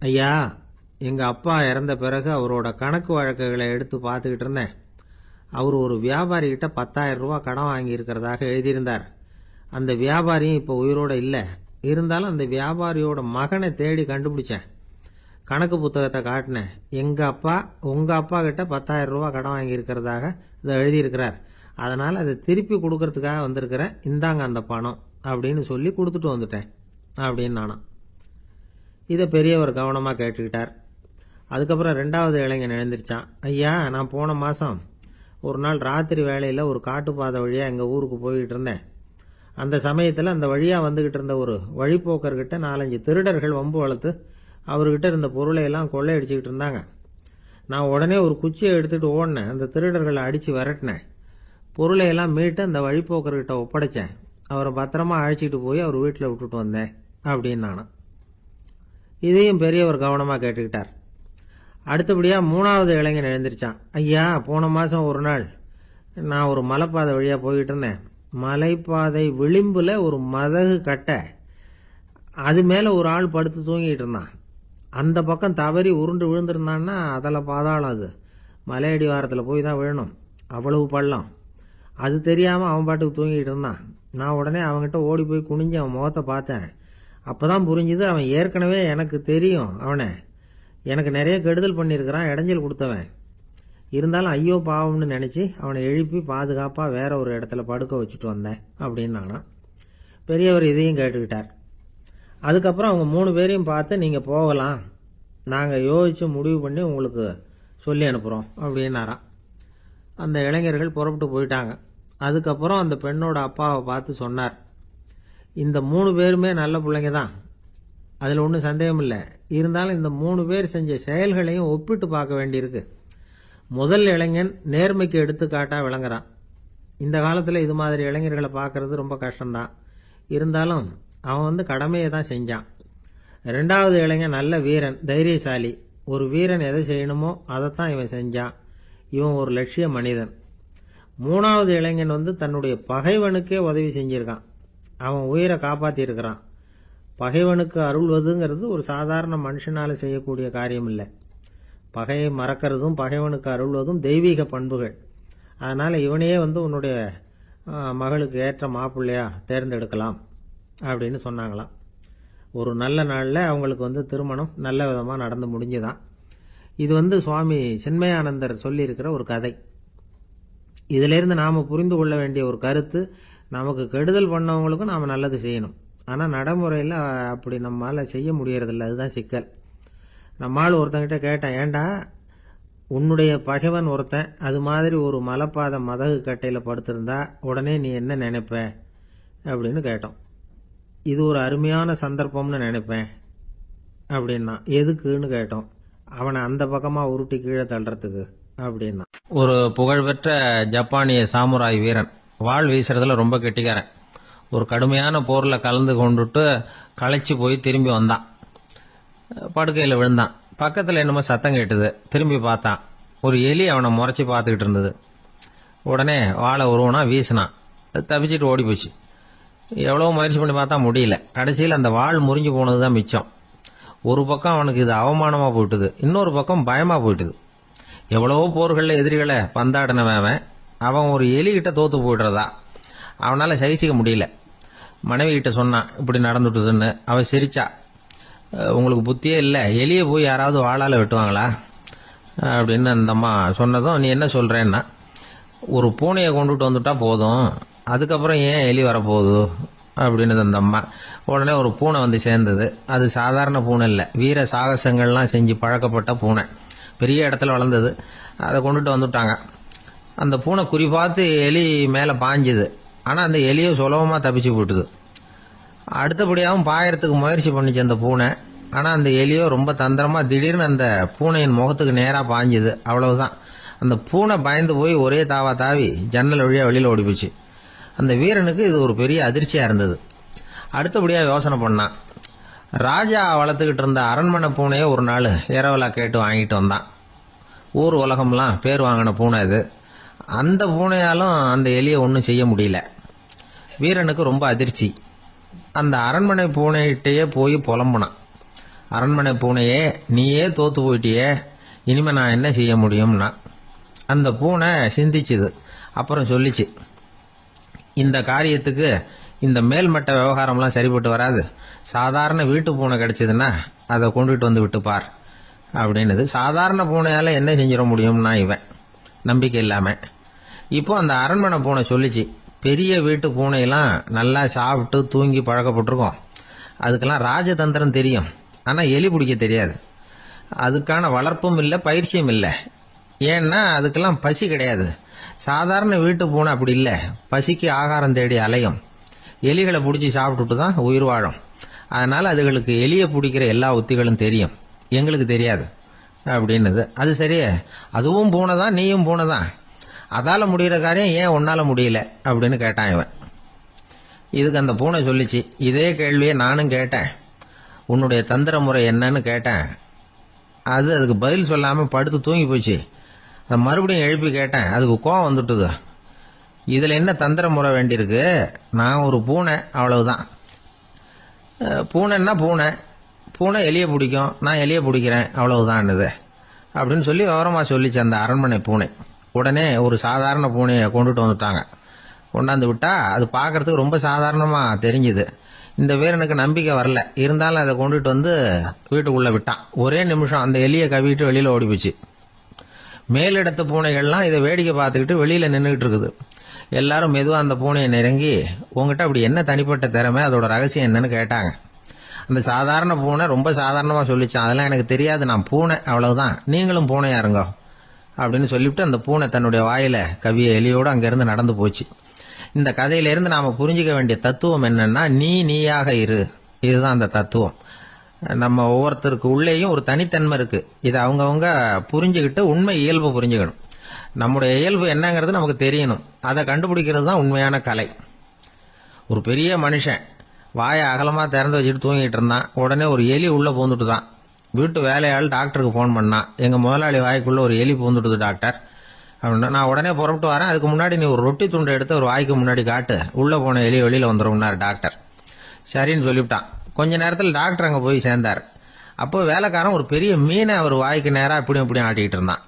ஐயா, எங்கள் அப்பா இறந்த பிறகு அவரோட கணக்கு வழக்குகளை எடுத்து பார்த்துக்கிட்டு இருந்தேன். அவர் ஒரு வியாபாரிகிட்ட 10,000 ரூபா கடன் வாங்கியிருக்கிறதாக எழுதியிருந்தார். அந்த வியாபாரியும் இப்போ உயிரோடு இல்லை. இருந்தாலும் அந்த வியாபாரியோட மகனை தேடி கண்டுபிடிச்சேன். கணக்கு புத்தகத்தை காட்டினேன். எங்கள் அப்பா உங்கள் அப்பா கிட்ட 10,000 ரூபா கடன் வாங்கியிருக்கிறதாக இதை எழுதியிருக்கிறார். அதனால் அதை திருப்பி கொடுக்கறதுக்காக வந்திருக்கிறேன். இந்தாங்க அந்த பணம் அப்படின்னு சொல்லி கொடுத்துட்டு வந்துட்டேன் அப்படின்னு நானாம். இதை பெரியவர் கவனமாக கேட்டுக்கிட்டார். அதுக்கப்புறம் 2வது இளைஞன் எழுந்திருச்சான். ஐயா, நான் போன மாதம் ஒரு நாள் ராத்திரி வேளையில் ஒரு காட்டுப்பாதை வழியாக எங்கள் ஊருக்கு போய்கிட்டு இருந்தேன். அந்த சமயத்தில் அந்த வழியாக வந்துக்கிட்டு இருந்த ஒரு வழிப்போக்கர்கிட்ட 4-5 திருடர்கள் வம்பு வளர்த்து அவர்கிட்ட இருந்த பொருளை எல்லாம் கொள்ளையடிச்சிக்கிட்டு இருந்தாங்க. நான் உடனே ஒரு குச்சியை எடுத்துகிட்டு ஓடினேன். அந்த திருடர்களை அடித்து விரட்டினேன். பொருளை எல்லாம் மீட்டு அந்த வழிப்போக்கர்கிட்ட ஒப்படைச்சேன். அவரை பத்திரமா அழைச்சிட்டு போய் அவர் வீட்டில் விட்டுட்டு வந்தேன் அப்படின்னு நானும். இதையும் பெரியவர் கவனமாக கேட்டுக்கிட்டார். அடுத்தபடியாக 3வது இளைஞன் எழுந்திருச்சான். ஐயா, போன மாதம் ஒரு நாள் நான் ஒரு மலைப்பாதை வழியாக போய்கிட்டு இருந்தேன். மலைப்பாதை விளிம்பில் ஒரு மதகு கட்டை, அது மேலே ஒரு ஆள் படுத்து தூங்கிட்டு இருந்தான். அந்த பக்கம் தவறி உருண்டு விழுந்திருந்தான்னா அதில் பாதாளம். அது மலையடி வாரத்தில் போய் தான் விழணும், அவ்வளவு பள்ளம். அது தெரியாமல் அவன் பாட்டுக்கு தூங்கிட்டு இருந்தான். நான் உடனே அவன்கிட்ட ஓடி போய் குனிஞ்சு அவன் முகத்தை பார்த்தேன். அப்போ தான் புரிஞ்சுது, அவன் ஏற்கனவே எனக்கு தெரியும். அவனை எனக்கு நிறைய கெடுதல் பண்ணியிருக்கிறான், இடைஞ்சல் கொடுத்தவன். இருந்தாலும் ஐயோ பாவம்னு நினச்சி அவனை எழுப்பி பாதுகாப்பாக வேற ஒரு இடத்துல படுக்க வச்சுட்டு வந்தேன் அப்படின்னு நானா. பெரியவர் இதையும் கேட்டுக்கிட்டார். அதுக்கப்புறம் அவங்க 3 பேரையும் பார்த்து, நீங்கள் போகலாம், நாங்கள் யோசித்து முடிவு பண்ணி உங்களுக்கு சொல்லி அனுப்புகிறோம் அப்படின்னாராம். அந்த இளைஞர்கள் புறப்பட்டு போயிட்டாங்க. அதுக்கப்புறம் அந்த பெண்ணோட அப்பாவை பார்த்து சொன்னார், இந்த 3 பேருமே நல்ல பிள்ளைங்க தான், அதில் ஒன்றும் சந்தேகம் இல்லை. இருந்தாலும் இந்த 3 பேர் செஞ்ச செயல்களையும் ஒப்பிட்டு பார்க்க வேண்டியிருக்கு. முதல் இளைஞன் நேர்மைக்கு எடுத்துக்காட்டாக விளங்குறான். இந்த காலத்தில் இது மாதிரி இளைஞர்களை பார்க்கறது ரொம்ப கஷ்டம்தான். இருந்தாலும் அவன் கடமையை தான் செஞ்சான். 2வது இளைஞன் நல்ல வீரன், தைரியசாலி. ஒரு வீரன் எதை செய்யணுமோ அதைத்தான் இவன் செஞ்சான். இவன் ஒரு லட்சிய மனிதன். 3வது இளைஞன் தன்னுடைய பகைவனுக்கே உதவி செஞ்சிருக்கான். அவன் உயிரை காப்பாற்றியிருக்கிறான். பகைவனுக்கு அருள்வதுங்கிறது ஒரு சாதாரண மனுஷனால செய்யக்கூடிய காரியம் இல்லை. பகையை மறக்கிறதும் பகைவனுக்கு அருள்வதும் தெய்வீக பண்புகள். அதனால் இவனையே உன்னுடைய மகளுக்கு ஏற்ற மாப்பிள்ளையா தேர்ந்தெடுக்கலாம் அப்படின்னு சொன்னாங்களாம். ஒரு நல்ல நாளில் அவங்களுக்கு திருமணம் நல்ல விதமாக நடந்து முடிஞ்சுதான். இது சுவாமி சின்மயானந்தர் சொல்லியிருக்கிற ஒரு கதை. இதிலிருந்து நாம் புரிந்து கொள்ள வேண்டிய ஒரு கருத்து, நமக்கு கெடுதல் பண்ணவங்களுக்கும் நாம் நல்லது செய்யணும். ஆனால் நடைமுறையில் அப்படி நம்மளால் செய்ய முடியறதில்ல. அதுதான் சிக்கல். நம்மால் ஒருத்தங்கிட்ட கேட்டேன், ஏண்டா உன்னுடைய பகைவன் ஒருத்தன் அது மாதிரி ஒரு மலைப்பாத மதகு கட்டையில் படுத்திருந்தா உடனே நீ என்ன நினைப்ப அப்படின்னு கேட்டோம். இது ஒரு அருமையான சந்தர்ப்பம்னு நினைப்பேன் அப்படின்னா. எதுக்குன்னு கேட்டோம். அவனை அந்த பக்கமாக உருட்டி கீழே தள்ளுறதுக்கு அப்படின்னா. ஒரு புகழ்பெற்ற ஜப்பானிய சாமுராய் வீரன் வாள் வீசுறதுல ரொம்ப கெட்டிக்காரன். ஒரு கடுமையான போரில் கலந்து கொண்டுட்டு களைச்சி போய் திரும்பி வந்தான். படுக்கையில் விழுந்தான். பக்கத்தில் என்னமோ சத்தம் கேட்டுது. திரும்பி பார்த்தான். ஒரு எலி அவனை முறைச்சி பார்த்துக்கிட்டு இருந்தது. உடனே வாழை உருவனா வீசினான். தப்பிச்சுட்டு ஓடி போச்சு. எவ்வளோ முயற்சி பண்ணி பார்த்தா முடியல. கடைசியில் அந்த வாள் முறிஞ்சு போனது தான் மிச்சம். ஒரு பக்கம் அவனுக்கு இது அவமானமாக போயிட்டுது, இன்னொரு பக்கம் பயமாக போயிட்டுது. எவ்வளவோ போர்களில் எதிரிகளை பந்தாடினவன் அவன் ஒரு எலிகிட்ட தோத்து போயிடுறதா அவனால் சகிச்சிக்க முடியல. மனைவி கிட்ட சொன்னான் இப்படி நடந்துட்டுதுன்னு. அவன் சிரிச்சா. உங்களுக்கு புத்தியே இல்லை, எலியை போய் யாராவது வாளால் வெட்டுவாங்களா அப்படின்னு அந்த அம்மா சொன்னதும், நீ என்ன சொல்கிறேன்னா, ஒரு பூனையை கொண்டுட்டு வந்துட்டா போதும், அதுக்கப்புறம் ஏன் எலி வரப்போகுது அப்படின்னு அந்த அம்மா. உடனே ஒரு பூனை வந்து சேர்ந்தது. அது சாதாரண பூனை இல்லை, வீர சாகசங்கள்லாம் செஞ்சு பழக்கப்பட்ட பூனை. பெரிய இடத்துல வளர்ந்தது. அதை கொண்டுட்டு வந்துட்டாங்க. அந்த பூனை குறிப்பாத்து எலி மேலே பாஞ்சுது. ஆனால் அந்த எலியை சுலபமாக தப்பிச்சு போட்டுது. அடுத்தபடியாகவும் பாயறதுக்கு முயற்சி பண்ணிச்சு அந்த பூனை. ஆனால் அந்த எலியோ ரொம்ப தந்திரமாக திடீர்னு அந்த பூனையின் முகத்துக்கு நேராக பாஞ்சுது. அவ்வளவுதான். அந்த பூனை பயந்து போய் ஒரே தாவா தாவி ஜன்னல் வழியாக வெளியில் ஓடிப்போச்சு. அந்த வீரனுக்கு இது ஒரு பெரிய அதிர்ச்சியாக இருந்தது. அடுத்தபடியாக யோசனை பண்ணான். ராஜா வளர்த்துக்கிட்டு இருந்த அரண்மனை பூனையை ஒரு நாள் இரவலா கேட்டு வாங்கிட்டு வந்தான். ஊர் உலகம்லாம் பேர் வாங்கின பூனை இது. அந்த பூனையாலும் அந்த எலியை ஒன்றும் செய்ய முடியல. வீரனுக்கு ரொம்ப அதிர்ச்சி. அந்த அரண்மனை பூனைகிட்டேயே போய் புலம்புனான். அரண்மனை பூனையே, நீயே தோத்து போயிட்டியே, இனிமே நான் என்ன செய்ய முடியும்னா. அந்த பூனை சிந்திச்சுது. அப்புறம் சொல்லிச்சு, இந்த காரியத்துக்கு இந்த மேல்மட்ட விவகாரம்லாம் சரிப்பட்டு வராது. சாதாரண வீட்டு பூனை கிடைச்சதுன்னா அதை கொண்டுட்டு வந்து விட்டுப்பார் அப்படின்னது. சாதாரண பூனையால் என்ன செஞ்சிட முடியும்னா இவன் நம்பிக்கை இல்லாம. இப்போ அந்த அரண்மனை பூனை சொல்லிச்சு, பெரிய வீட்டு பூனையெல்லாம் நல்லா சாப்பிட்டு தூங்கி பழக்கப்பட்டிருக்கோம். அதுக்கெல்லாம் ராஜதந்திரம் தெரியும். ஆனால் எலி பிடிக்க தெரியாது. அதுக்கான வளர்ப்பும் இல்லை, பயிற்சியும் இல்லை. ஏன்னா அதுக்கெல்லாம் பசி கிடையாது. சாதாரண வீட்டு பூனை அப்படி இல்லை. பசிக்கு ஆகாரம் தேடி அலையும். எலிகளை பிடிச்சி சாப்பிட்டுட்டு தான் உயிர் வாழும். அதனால் அதுகளுக்கு எலியை பிடிக்கிற எல்லா உத்திகளும் தெரியும், எங்களுக்கு தெரியாது அப்படின்னது. அது சரியே, அதுவும் பூனை தான், நீயும் பூனை தான். அதால் முடிகிற காரியம் ஏன் உன்னால் முடியல அப்படின்னு கேட்டான் இவன். இதுக்கு அந்த பூனை சொல்லிச்சு, இதே கேள்வியை நானும் கேட்டேன். உன்னுடைய தந்திர முறை என்னன்னு கேட்டேன். அதுக்கு பதில் சொல்லாமல் படுத்து தூங்கி போச்சு. அதை மறுபடியும் எழுப்பி கேட்டேன். அதுக்கு கோவம் வந்துட்டுது. இதில் என்ன தந்திர முறை வேண்டியிருக்கு? நான் ஒரு பூனை, அவ்வளவுதான். பூனைன்னா பூனை, பூனை எலியை பிடிக்கும், நான் எலியை பிடிக்கிறேன், அவ்வளவுதான்னுது அப்படின்னு சொல்லி விவரமாக சொல்லிச்சு அந்த அரண்மனை பூனை. உடனே ஒரு சாதாரண பூனையை கொண்டுட்டு வந்துட்டாங்க. கொண்டாந்து விட்டா அது பார்க்கறதுக்கு ரொம்ப சாதாரணமாக தெரிஞ்சுது. இந்த வீரனுக்கு நம்பிக்கை வரல. இருந்தாலும் அதை கொண்டுட்டு வந்து வீட்டுக்குள்ளே விட்டான். ஒரே நிமிஷம் அந்த எலியை கவிட்டு வெளியில் ஓடி போச்சு. மேலிடத்து பூனைகள்லாம் இதை வேடிக்கை பார்த்துக்கிட்டு வெளியில் நின்றுக்கிட்டு இருக்குது. எல்லாரும் மெதுவாக அந்த பூனையை நெருங்கி, உங்ககிட்ட அப்படி என்ன தனிப்பட்ட திறமை, அதோட ரகசியம் என்னன்னு கேட்டாங்க. அந்த சாதாரண பூனை ரொம்ப சாதாரணமாக சொல்லிச்சான், அதெல்லாம் எனக்கு தெரியாது, நான் பூனை, அவ்வளவுதான், நீங்களும் பூனையா இருங்க அப்படின்னு சொல்லிவிட்டு அந்த பூனை தன்னுடைய வாயில கவிய எலியோடு அங்கிருந்து நடந்து போச்சு. இந்த கதையிலிருந்து நாம புரிஞ்சிக்க வேண்டிய தத்துவம் என்னன்னா, நீயாக இரு. இதுதான் அந்த தத்துவம். நம்ம ஒவ்வொருத்தருக்கு உள்ளேயும் ஒரு தனித்தன்மை இருக்கு. இதை அவங்கவுங்க புரிஞ்சுக்கிட்டு உண்மை இயல்பு புரிஞ்சுக்கணும். நம்முடைய இயல்பு என்னங்கிறது நமக்கு தெரியணும். அதை கண்டுபிடிக்கிறது தான் உண்மையான கலை. ஒரு பெரிய மனுஷன் வாயை அகலமாக திறந்து வச்சுட்டு தூங்கிட்டு இருந்தான். உடனே ஒரு எலி உள்ளே பூந்துட்டு தான். வீட்டு வேலையாள் டாக்டருக்கு ஃபோன் பண்ணான், எங்கள் முதலாளி வாய்க்குள்ளே ஒரு எலி பூந்துட்டுது டாக்டர் அப்படின்னா. நான் உடனே புறப்பட்டு வரேன், அதுக்கு முன்னாடி நீ ஒரு ரொட்டி துண்டை எடுத்து ஒரு வாய்க்கு முன்னாடி காட்டு, உள்ளே போன எலி வெளியில் வந்துடும்னார் டாக்டர். சரின்னு சொல்லிவிட்டான். கொஞ்ச நேரத்தில் டாக்டர் அங்கே போய் சேர்ந்தார். அப்போ வேலைக்காரன் ஒரு பெரிய மீனை அவர் வாய்க்கு நேராக இப்படியும் இப்படியும் ஆட்டிக்கிட்டு இருந்தான்.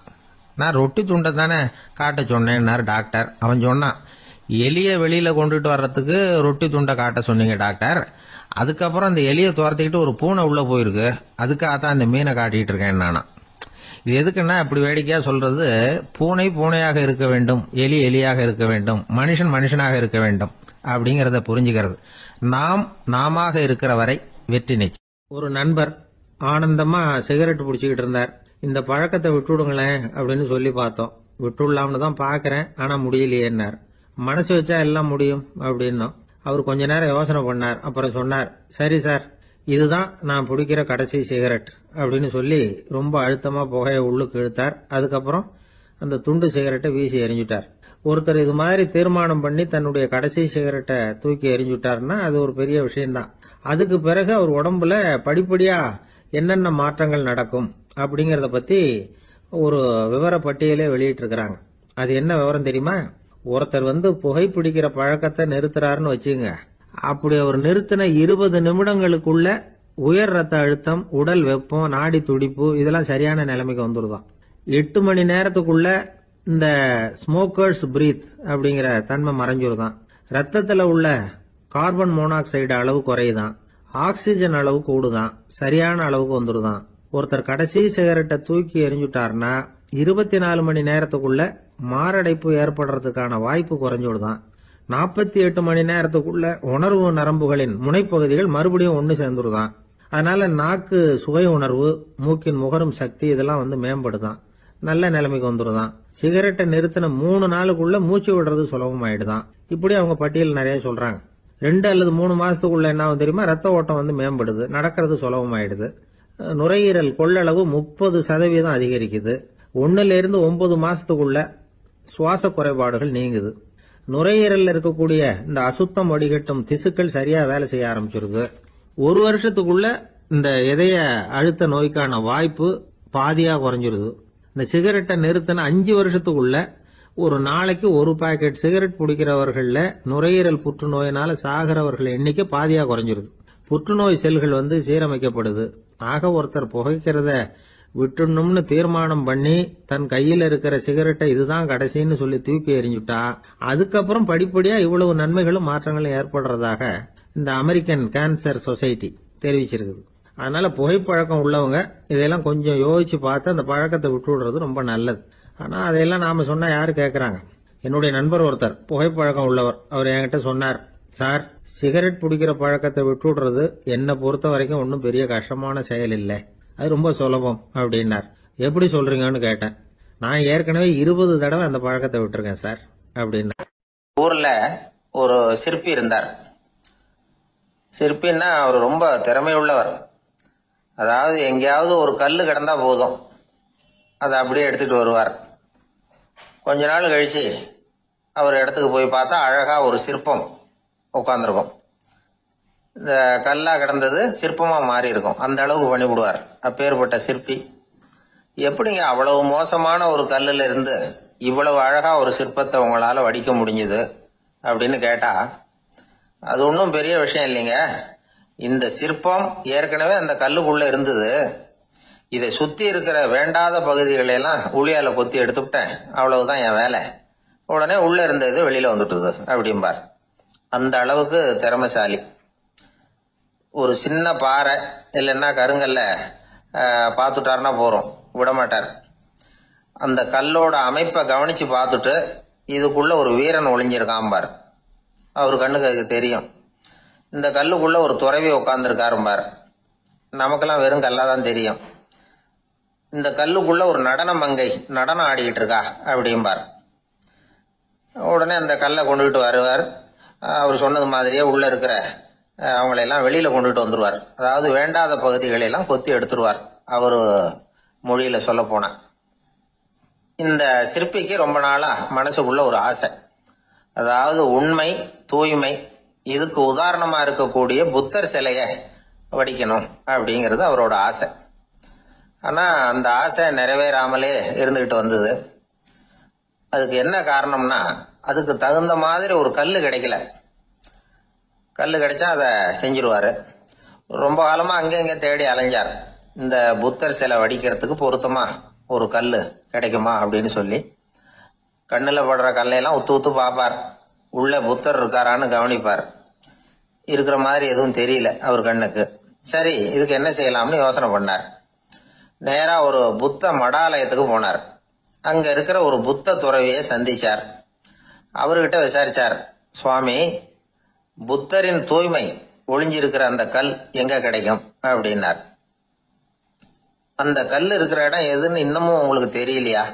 நான் ரொட்டி துண்டை தானே காட்ட சொன்னேன்னார் டாக்டர். அவன் சொன்னான், எலியை வெளியில் கொண்டுட்டு வர்றதுக்கு ரொட்டி துண்டை காட்ட சொன்னீங்க டாக்டர், அதுக்கப்புறம் அந்த எலியை துரத்திக்கிட்டு ஒரு பூனை உள்ளே போயிருக்கு, அதுக்காகத்தான் இந்த மீனை காட்டிக்கிட்டு இருக்கேன் நானா. இது எதுக்குன்னா, இப்படி வேடிக்கையாக சொல்றது, பூனை பூனையாக இருக்க வேண்டும், எலி எலியாக இருக்க வேண்டும், மனுஷன் மனுஷனாக இருக்க வேண்டும் அப்படிங்கிறத புரிஞ்சுக்கிறது. நாமாக இருக்கிற வரை வெற்றி நிச்சயம். ஒரு நண்பர் ஆனந்தமா சிகரெட் பிடிச்சிக்கிட்டு இருந்தார். இந்த பழக்கத்தை விட்டுடுங்களேன் அப்படின்னு சொல்லி பார்த்தோம். விட்டுடலாம்னு தான் பாக்குறேன், ஆனா முடியலையேன்னார். மனசு வச்சா எல்லாம் முடியும் அப்படின்னோம். அவர் கொஞ்ச நேரம் யோசனை பண்ணார். அப்புறம் சொன்னார், சரி சார், இதுதான் நான் பிடிக்கிற கடைசி சிகரெட் அப்படின்னு சொல்லி ரொம்ப அழுத்தமா புகையை உள்ளுக்கு இழுத்தார். அதுக்கப்புறம் அந்த துண்டு சிகரெட்டை வீசி எறிஞ்சுட்டார். ஒருத்தர் இது மாதிரி தீர்மானம் பண்ணி தன்னுடைய கடைசி சிகரெட்டை தூக்கி எறிஞ்சுட்டாருன்னா அது ஒரு பெரிய விஷயம்தான். அதுக்கு பிறகு அவர் உடம்புல படிப்படியா என்னென்ன மாற்றங்கள் நடக்கும் அப்படிங்கறத பத்தி ஒரு விவர பட்டியலே வெளியிட்டு இருக்கிறாங்க. அது என்ன விவரம் தெரியுமா? ஒருத்தர் புகைப்பிடிக்கிற பழக்கத்தை நிறுத்துறாருன்னு வச்சுங்க. அப்படி அவர் நிறுத்தின 20 நிமிடங்களுக்குள்ள உயர் ரத்த அழுத்தம், உடல் வெப்பம், நாடி துடிப்பு இதெல்லாம் சரியான நிலைமைக்கு வந்துருதான். 8 மணி நேரத்துக்குள்ள இந்த ஸ்மோக்கர்ஸ் பிரீத் அப்படிங்கிற தன்மை மறைஞ்சிருதான். ரத்தத்துல உள்ள கார்பன் மோனாக்சைடு அளவு குறையுதான், ஆக்சிஜன் அளவு கூடுதான், சரியான அளவுக்கு வந்துருதான். ஒருத்தர் கடைசி சிகரெட்டை தூக்கி எறிஞ்சுட்டாருன்னா 24 மணி நேரத்துக்குள்ள மாரடைப்பு ஏற்படுறதுக்கான வாய்ப்பு குறைஞ்சுடுதான். 48 மணி நேரத்துக்குள்ள உணர்வு நரம்புகளின் முனைப்பகுதிகள் மறுபடியும் ஒன்னு சேர்ந்துருதான். அதனால நாக்கு சுவை உணர்வு, மூக்கின் முகரும் சக்தி இதெல்லாம் மேம்படுதான், நல்ல நிலைமைக்கு வந்துருதான். சிகரெட்டை நிறுத்தின 3 நாளுக்குள்ள மூச்சு விடுறது சுலபமாயிடுதான். இப்படி அவங்க பட்டியல் நிறைய சொல்றாங்க. 2 அல்லது 3 மாசத்துக்குள்ள என்ன ஆகும் தெரியுமா? ரத்த ஓட்டம் மேம்படுது, நடக்கிறது சுலபமாயிடுது. நுரையீரல் கொள்ளளவு 30% அதிகரிக்குது. 1 to 9 மாசத்துக்குள்ள சுவாச குறைபாடுகள் நீங்குது. நுரையீரல்ல இருக்கக்கூடிய இந்த அசுத்தம் வடிகட்டும் திசுக்கள் சரியா வேலை செய்ய ஆரம்பிச்சிருது. 1 வருஷத்துக்குள்ள இந்த இதய அழுத்த நோய்க்கான வாய்ப்பு பாதியா குறைஞ்சிருது. இந்த சிகரெட்டை நிறுத்தின 5 வருஷத்துக்குள்ள ஒரு நாளைக்கு 1 பாக்கெட் சிகரெட் பிடிக்கிறவர்கள்ல நுரையீரல் புற்றுநோயினால சாகிறவர்கள் எண்ணிக்கை பாதியா குறைஞ்சிருது. புற்றுநோய் செல்கள் சீரமைக்கப்படுது. ஆக ஒருத்தர் புகைக்கிறத விட்டுணும்னு தீர்மானம் பண்ணி தன் கையில இருக்கிற சிகரெட்டை இதுதான் கடைசின்னு சொல்லி தூக்கி எறிஞ்சுட்டா அதுக்கப்புறம் படிப்படியா இவ்வளவு நன்மைகளும் மாற்றங்களும் ஏற்படுறதாக இந்த அமெரிக்கன் கேன்சர் சொசைட்டி தெரிவிச்சிருக்குது. அதனால புகைப்பழக்கம் உள்ளவங்க இதெல்லாம் கொஞ்சம் யோசிச்சு பார்த்து அந்த பழக்கத்தை விட்டு விடுறது ரொம்ப நல்லது. ஆனா அதையெல்லாம் நாம சொன்னா யாரு கேட்கறாங்க? என்னுடைய நண்பர் ஒருத்தர் புகைப்பழக்கம் உள்ளவர், அவர் என்கிட்ட சொன்னார், சார், சிகரெட் பிடிக்கிற பழக்கத்தை விட்டு விடுறது என்னை பொறுத்த வரைக்கும் ஒன்றும் பெரிய கஷ்டமான செயல் இல்லை, அது ரொம்ப சுலபம் அப்படின்னார். எப்படி சொல்றீங்கன்னு கேட்டேன். நான் ஏற்கனவே 20 தடவை அந்த பழக்கத்தை விட்டுருக்கேன் சார் அப்படின்னா. ஊர்ல ஒரு சிற்பி இருந்தார். சிற்பின்னா அவர் ரொம்ப திறமை உள்ளவர். அதாவது எங்கேயாவது ஒரு கல்லு கிடந்தா போதும், அதை அப்படியே எடுத்துட்டு வருவார். கொஞ்ச நாள் கழிச்சு அவர் இடத்துக்கு போய் பார்த்தா அழகா ஒரு சிற்பம் உட்கார்ந்துருக்கும். இந்த கல்லா கிடந்தது சிற்பமா மாறி இருக்கும். அந்த அளவுக்கு பண்ணிவிடுவார். அப்பேற்பட்ட சிற்பி. எப்படிங்க அவ்வளவு மோசமான ஒரு கல்லுல இருந்து இவ்வளவு அழகா ஒரு சிற்பத்தை உங்களால வடிக்க முடிஞ்சது அப்படின்னு கேட்டா, அது ஒன்றும் பெரிய விஷயம் இல்லைங்க. இந்த சிற்பம் ஏற்கனவே அந்த கல்லுக்குள்ள இருந்தது. இதை சுத்தி இருக்கிற வேண்டாத பகுதிகளை எல்லாம் உளியால கொத்தி எடுத்துவிட்டேன், அவ்வளவுதான் என் வேலை. உடனே உள்ள இருந்த இது வெளியில வந்துட்டுது அப்படிம்பார். அந்த அளவுக்கு திறமைசாலி. ஒரு சின்ன பாறை இல்லைன்னா கருங்கல்ல பார்த்துட்டாருன்னா போறோம், விடமாட்டார். அந்த கல்லோட அமைப்பை கவனிச்சு பார்த்துட்டு இதுக்குள்ள ஒரு வீரன் ஒளிஞ்சிருக்காம்பார். அவர் கண்ணுக்கு தெரியும். இந்த கல்லுக்குள்ள ஒரு துறவி உட்கார்ந்துருக்காரும்பார். நமக்கெல்லாம் வெறும் கல்லாதான் தெரியும். இந்த கல்லுக்குள்ள ஒரு நடன மங்கை நடனம் ஆடிக்கிட்டு இருக்கா அப்படிம்பார். உடனே அந்த கல்லை கொண்டுகிட்டு வருவார். அவர் சொன்னது மாதிரியே உள்ள இருக்கிற அவங்களையெல்லாம் வெளியில கொண்டுட்டு வந்துருவார். அதாவது வேண்டாத பகுதிகளை எல்லாம் கொத்தி எடுத்துருவார். அவரு மொழியில சொல்ல போனா, இந்த சிற்பிக்கு ரொம்ப நாளா மனசுக்குள்ள ஒரு ஆசை. அதாவது உண்மை, தூய்மை, இதுக்கு உதாரணமா இருக்கக்கூடிய புத்தர் சிலைய வடிக்கணும் அப்படிங்கிறது அவரோட ஆசை. ஆனா அந்த ஆசை நிறைவேறாமலே இருந்துகிட்டு வந்தது. அதுக்கு என்ன காரணம்னா, அதுக்கு தகுந்த மாதிரி ஒரு கல்லு கிடைக்கல. கல்லு கிடைச்சா அதை செஞ்சிருவாரு. ரொம்ப காலமா அங்கங்க தேடி அலைஞ்சார். இந்த புத்தர் சிலை வடிக்கிறதுக்கு பொருத்தமா ஒரு கல்லு கிடைக்குமா அப்படின்னு சொல்லி கண்ணுல படுற கல்லையெல்லாம் உத்து உத்து பார்ப்பார். உள்ள புத்தர் இருக்காரான்னு கவனிப்பார். இருக்கிற மாதிரி எதுவும் தெரியல அவர் கண்ணுக்கு. சரி, இதுக்கு என்ன செய்யலாம்னு யோசனை பண்ணார். நேரா ஒரு புத்த மடாலயத்துக்கு போனார். அங்க இருக்கிற ஒரு புத்த துறவியை சந்திச்சார். அவர்கிட்ட விசாரிச்சார், சுவாமி, புத்தரின் தூய்மை ஒளிஞ்சிருக்கிற அந்த கல் எங்க கிடைக்கும் அப்படின்னார். அந்த கல் இருக்கிற இடம் எதுன்னு இன்னமும் உங்களுக்கு தெரியலையா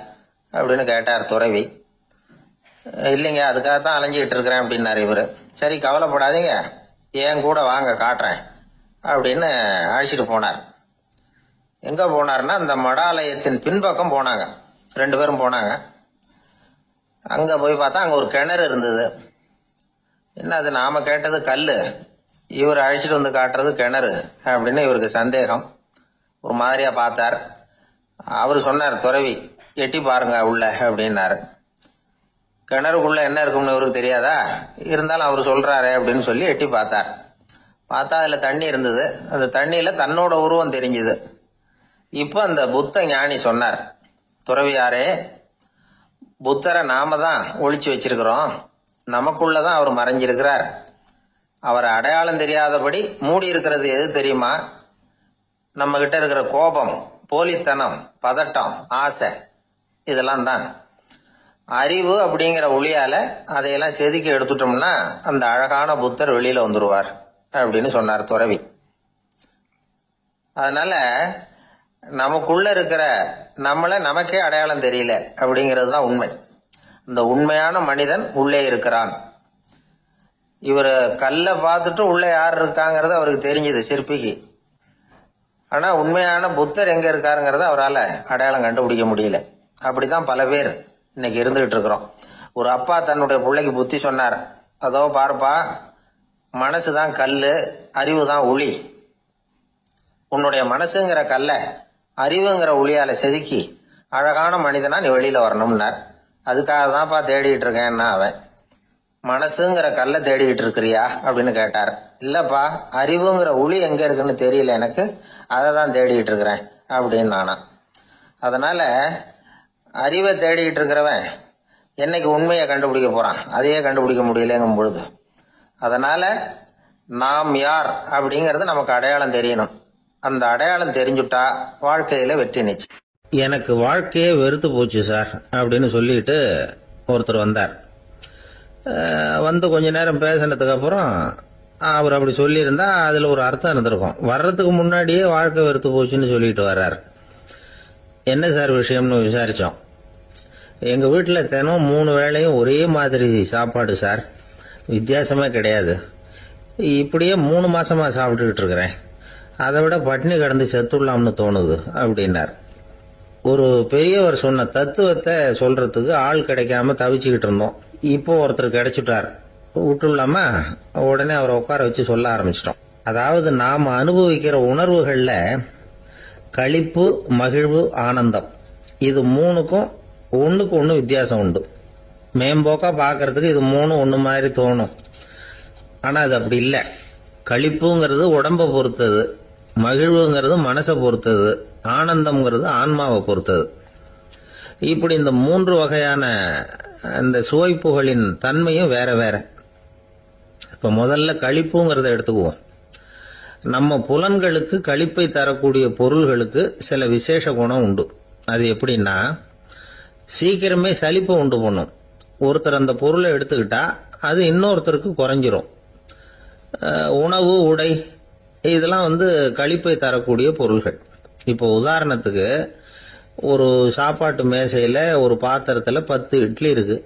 அப்படின்னு கேட்டார் துறவி. இல்லைங்க, அதுக்காகத்தான் அலைஞ்சிக்கிட்டு இருக்கிறேன் அப்படின்னாரு இவரு. சரி, கவலைப்படாதீங்க, ஏன் கூட வாங்க காட்டுறேன் அப்படின்னு அழைச்சிட்டு போனார். எங்க போனார்னா அந்த மடாலயத்தின் பின்பக்கம் போனாங்க. 2 பேரும் போனாங்க. அங்க போய் பார்த்தா அங்க ஒரு கிணறு இருந்தது. என்ன அது, நாம கேட்டது கல்லு, இவர் அழைச்சிட்டு வந்து காட்டுறது கிணறு அப்படின்னு இவருக்கு சந்தேகம். ஒரு மாதிரியா பார்த்தார். அவரு சொன்னார், துறவி எட்டி பாருங்க உள்ள அப்படின்னாரு. கிணறுக்குள்ள என்ன இருக்கும்னு இவருக்கு தெரியாதா, இருந்தாலும் அவர் சொல்றாரு அப்படின்னு சொல்லி எட்டி பார்த்தார். பார்த்தா அதுல தண்ணி இருந்தது. அந்த தண்ணியில தன்னோட உருவம் தெரிஞ்சுது. இப்ப அந்த புத்த ஞானி சொன்னார், துறவியாரே, புத்தரை நாம தான் ஒளிச்சு வச்சிருக்கிறோம், நமக்குள்ளதான் அவர் மறைஞ்சிருக்கிறார். அவரை அடையாளம் தெரியாதபடி மூடி இருக்கிறது எது தெரியுமா? நம்ம கிட்ட இருக்கிற கோபம், போலித்தனம், பதட்டம், ஆசை, இதெல்லாம் தான். அறிவு அப்படிங்கிற ஒளியால அதையெல்லாம் செதுக்கி எடுத்துட்டோம்னா அந்த அழகான புத்தர் வெளியில வந்துருவார் அப்படின்னு சொன்னார் துறவி. அதனால நமக்குள்ள இருக்கிற நம்மள நமக்கே அடையாளம் தெரியல அப்படிங்கிறது தான் உண்மை. இந்த உண்மையான மனிதன் உள்ளே இருக்கிறான். இவரு கல்லை பார்த்துட்டு உள்ள யார் இருக்காங்கிறது அவருக்கு தெரிஞ்சது சிற்பிக்கு. ஆனா உண்மையான புத்தர் எங்க இருக்காருங்கிறத அவரால் அடையாளம் கண்டுபிடிக்க முடியல. அப்படிதான் பல பேர் இன்னைக்கு இருந்துகிட்டு இருக்கிறோம். ஒரு அப்பா தன்னுடைய பிள்ளைக்கு புத்தி சொன்னார், அதோ பாருப்பா, மனசுதான் கல்லு, அறிவு தான் ஒளி. உன்னுடைய மனசுங்கிற கல்ல அறிவுங்கிற ஒளியால செதுக்கி அழகான மனிதனா நீ வெளியில வரணும்னார். அதுக்காக தான்ப்பா தேடிட்டு இருக்கேன்னா அவன். மனசுங்கிற கல்ல தேடிட்டு இருக்கிறியா அப்படின்னு கேட்டார். இல்லப்பா, அறிவுங்கிற ஒளி எங்க இருக்குன்னு தெரியல எனக்கு, அதை தான் தேடிட்டு இருக்கிறேன் அப்படின்னு நானா. அதனால அறிவை தேடிட்டு இருக்கிறவன் என்னைக்கு உண்மையை கண்டுபிடிக்க போறான்? அதையே கண்டுபிடிக்க முடியலங்கும் பொழுது, அதனால நாம் யார் அப்படிங்கறது நமக்கு அடையாளம் தெரியணும். அந்த அடையாளம் தெரிஞ்சுட்டா வாழ்க்கையில வெற்றி நிச்சயம். எனக்கு வாழ்க்கையே வெறுத்து போச்சு சார் அப்படின்னு சொல்லிட்டு ஒருத்தர் வந்தார். வந்து கொஞ்ச நேரம் பேசினதுக்கு அப்புறம் அவர் அப்படி சொல்லியிருந்தா அதுல ஒரு அர்த்தம் இருந்திருக்கும். வர்றதுக்கு முன்னாடியே வாழ்க்கை வெறுத்து போச்சுன்னு சொல்லிட்டு வர்றார். என்ன சார் விஷயம்னு விசாரிச்சோம். எங்க வீட்டுல தினம் 3 வேளையும் ஒரே மாதிரி சாப்பாடு சார், வித்தியாசமே கிடையாது. இப்படியே 3 மாசமா சாப்பிட்டுக்கிட்டு இருக்கிறேன். அதை விட பட்டினி கிடந்து செத்துடலாம்னு தோணுது அப்படின்னார். ஒரு பெரியவர் சொன்ன தத்துவத்தை சொல்றதுக்கு ஆள் கிடைக்காம தவிச்சுக்கிட்டு இருந்தோம். இப்போ ஒருத்தர் கிடைச்சிட்டார், விட்டுலாம உடனே அவரை உட்கார வச்சு சொல்ல ஆரம்பிச்சிட்டோம். அதாவது நாம அனுபவிக்கிற உணர்வுகள்ல களிப்பு, மகிழ்வு, ஆனந்தம், இது 3க்கும் ஒண்ணுக்கு ஒண்ணு வித்தியாசம் உண்டு. மேம்போக்கா பாக்கிறதுக்கு இது 3 ஒண்ணு மாதிரி தோணும். ஆனா அது அப்படி இல்லை. களிப்புங்கிறது உடம்பை பொறுத்தது, மகிழ்வுங்கிறது மனசை பொறுத்தது, ஆனந்தம்ங்கிறது ஆன்மாவை பொறுத்தது. இப்படி இந்த 3 வகையான இந்த சுவைப்புகளின் தன்மையும் வேற வேற. இப்ப முதல்ல களிப்புங்கிறத எடுத்துக்குவோம். நம்ம புலன்களுக்கு களிப்பை தரக்கூடிய பொருள்களுக்கு சில விசேஷ குணம் உண்டு. அது எப்படின்னா, சீக்கிரமே சலிப்பை உண்டு பண்ணும். ஒருத்தர் அந்த பொருளை எடுத்துக்கிட்டா அது இன்னொருத்தருக்கு குறைஞ்சிரும். உணவு, உடை, இதெல்லாம் களிப்பை தரக்கூடிய பொருள்கள். இப்போ உதாரணத்துக்கு, ஒரு சாப்பாட்டு மேசையில ஒரு பாத்திரத்துல 10 இட்லி இருக்கு.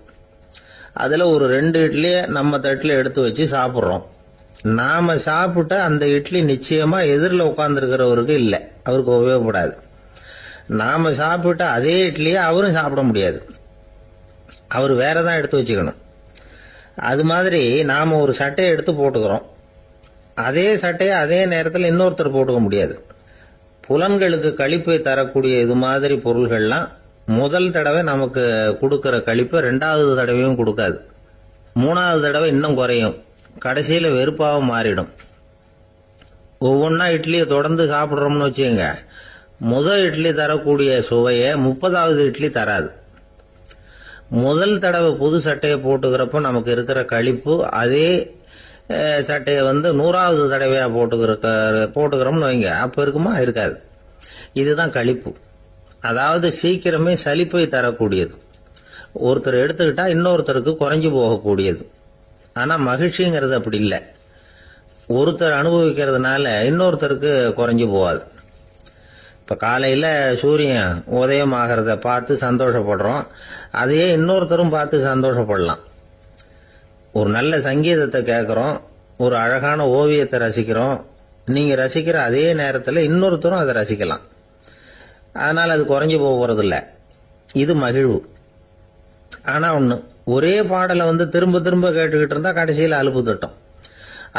அதுல ஒரு 2 இட்லியை நம்ம தட்டுல எடுத்து வச்சு சாப்பிட்றோம். நாம சாப்பிட்ட அந்த இட்லி நிச்சயமா எதிரில் உட்கார்ந்துருக்கிறவருக்கு இல்லை, அவருக்கு உபயோகப்படாது. நாம சாப்பிட்ட அதே இட்லியை அவரும் சாப்பிட முடியாது, அவர் வேறதான் எடுத்து வச்சுக்கணும். அது மாதிரி நாம ஒரு சட்டையை எடுத்து போட்டுக்கிறோம், அதே சட்டையை அதே நேரத்தில் இன்னொருத்தர் போட்டுக்க முடியாது. புலன்களுக்கு களிப்பை தரக்கூடிய இது மாதிரி பொருள்கள்லாம் முதல் தடவை நமக்கு கொடுக்கிற களிப்பை 2வது தடவையும் கொடுக்காது. 3வது தடவை இன்னும் குறையும், கடைசியில வெறுப்பாக மாறிடும். ஒவ்வொன்னா இட்லியை தொடர்ந்து சாப்பிட்றோம்னு வச்சுக்கோங்க, முதல் இட்லி தரக்கூடிய சுவையை 30வது இட்லி தராது. முதல் தடவை புது சட்டையை போட்டுக்கிறப்ப நமக்கு இருக்கிற களிப்பு அதே சட்டையை 100வது தடவையா போட்டுக்கிறோம்னு வைங்க, அப்ப இருக்குமா? இருக்காது. இதுதான் களிப்பு. அதாவது சீக்கிரமே சலிப்பை தரக்கூடியது. ஒருத்தர் எடுத்துக்கிட்டா இன்னொருத்தருக்கு குறைஞ்சு போகக்கூடியது. ஆனா மகிழ்ச்சிங்கிறது அப்படி இல்லை. ஒருத்தர் அனுபவிக்கிறதுனால இன்னொருத்தருக்கு குறைஞ்சு போகாது. இப்போ காலையில் சூரியன் உதயம் ஆகிறத பார்த்து சந்தோஷப்படுறோம், அதையே இன்னொருத்தரும் பார்த்து சந்தோஷப்படலாம். ஒரு நல்ல சங்கீதத்தை கேட்குறோம், ஒரு அழகான ஓவியத்தை ரசிக்கிறோம், நீங்கள் ரசிக்கிற அதே நேரத்தில் இன்னொருத்தரும் அதை ரசிக்கலாம். அதனால் அது குறைஞ்சி போகிறதில்ல. இது மகிழ்வு. ஆனால் ஒன்று, ஒரே பாடலை திரும்ப திரும்ப கேட்டுக்கிட்டு இருந்தால் கடைசியில் அலுப்பு தட்டும்.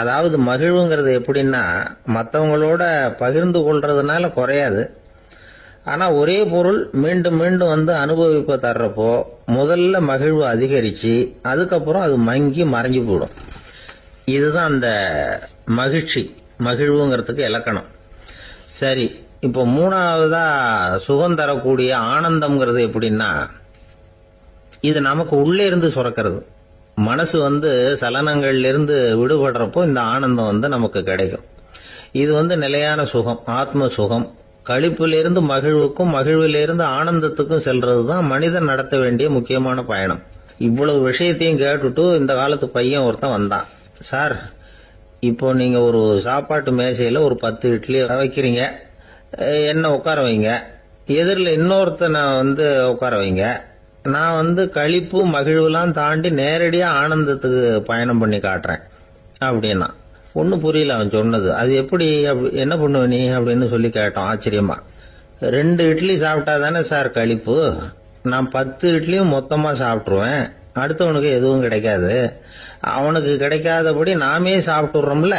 அதாவது மகிழ்வுங்கிறது எப்படின்னா, மற்றவங்களோட பகிர்ந்து கொள்றதுனால குறையாது. ஆனால் ஒரே பொருள் மீண்டும் மீண்டும் அனுபவிப்ப தர்றப்போ முதல்ல மகிழ்வு அதிகரித்து அதுக்கப்புறம் அது மங்கி மறைஞ்சு போயிடும். இதுதான் அந்த மகிழ்வுங்கிறதுக்கு இலக்கணம். சரி, இப்போ மூணாவதா சுகம் தரக்கூடிய ஆனந்தம்ங்கிறது எப்படின்னா, இது நமக்கு உள்ளே இருந்து சுரக்கிறது. மனசு சலனங்கள்ல இருந்து விடுபடுறப்போ இந்த ஆனந்தம் நமக்கு கிடைக்கும். இது நிலையான சுகம், ஆத்ம சுகம். களிப்பிலிருந்து மகிழ்வுக்கும், மகிழ்விலிருந்து ஆனந்தத்துக்கும் செல்றது தான் மனிதன் நடத்த வேண்டிய முக்கியமான பயணம். இவ்வளவு விஷயத்தையும் கேட்டுட்டு இந்த காலத்து பையன் ஒருத்தன் வந்தான். சார், இப்போ நீங்க ஒரு சாப்பாட்டு மேசையில ஒரு 10 இட்லி வைக்கிறீங்க, என்ன உட்கார வைங்க, எதிரில் இன்னொருத்தனை உட்கார வைங்க, நான் களிப்பு மகிழ்வுலாம் தாண்டி நேரடியா ஆனந்தத்துக்கு பயணம் பண்ணி காட்டுறேன் அப்படின்னா. ஒன்னும் புரியல அவன் சொன்னது. அது எப்படி, என்ன பண்ணுவ நீ அப்படின்னு சொல்லி கேட்டோம் ஆச்சரியமா. 2 இட்லி சாப்பிட்டா தானே சார் களிப்பு, நான் 10 இட்லியும் மொத்தமா சாப்பிட்டுருவேன், அடுத்தவனுக்கு எதுவும் கிடைக்காது, அவனுக்கு கிடைக்காதபடி நாமே சாப்பிட்டுறோம்ல,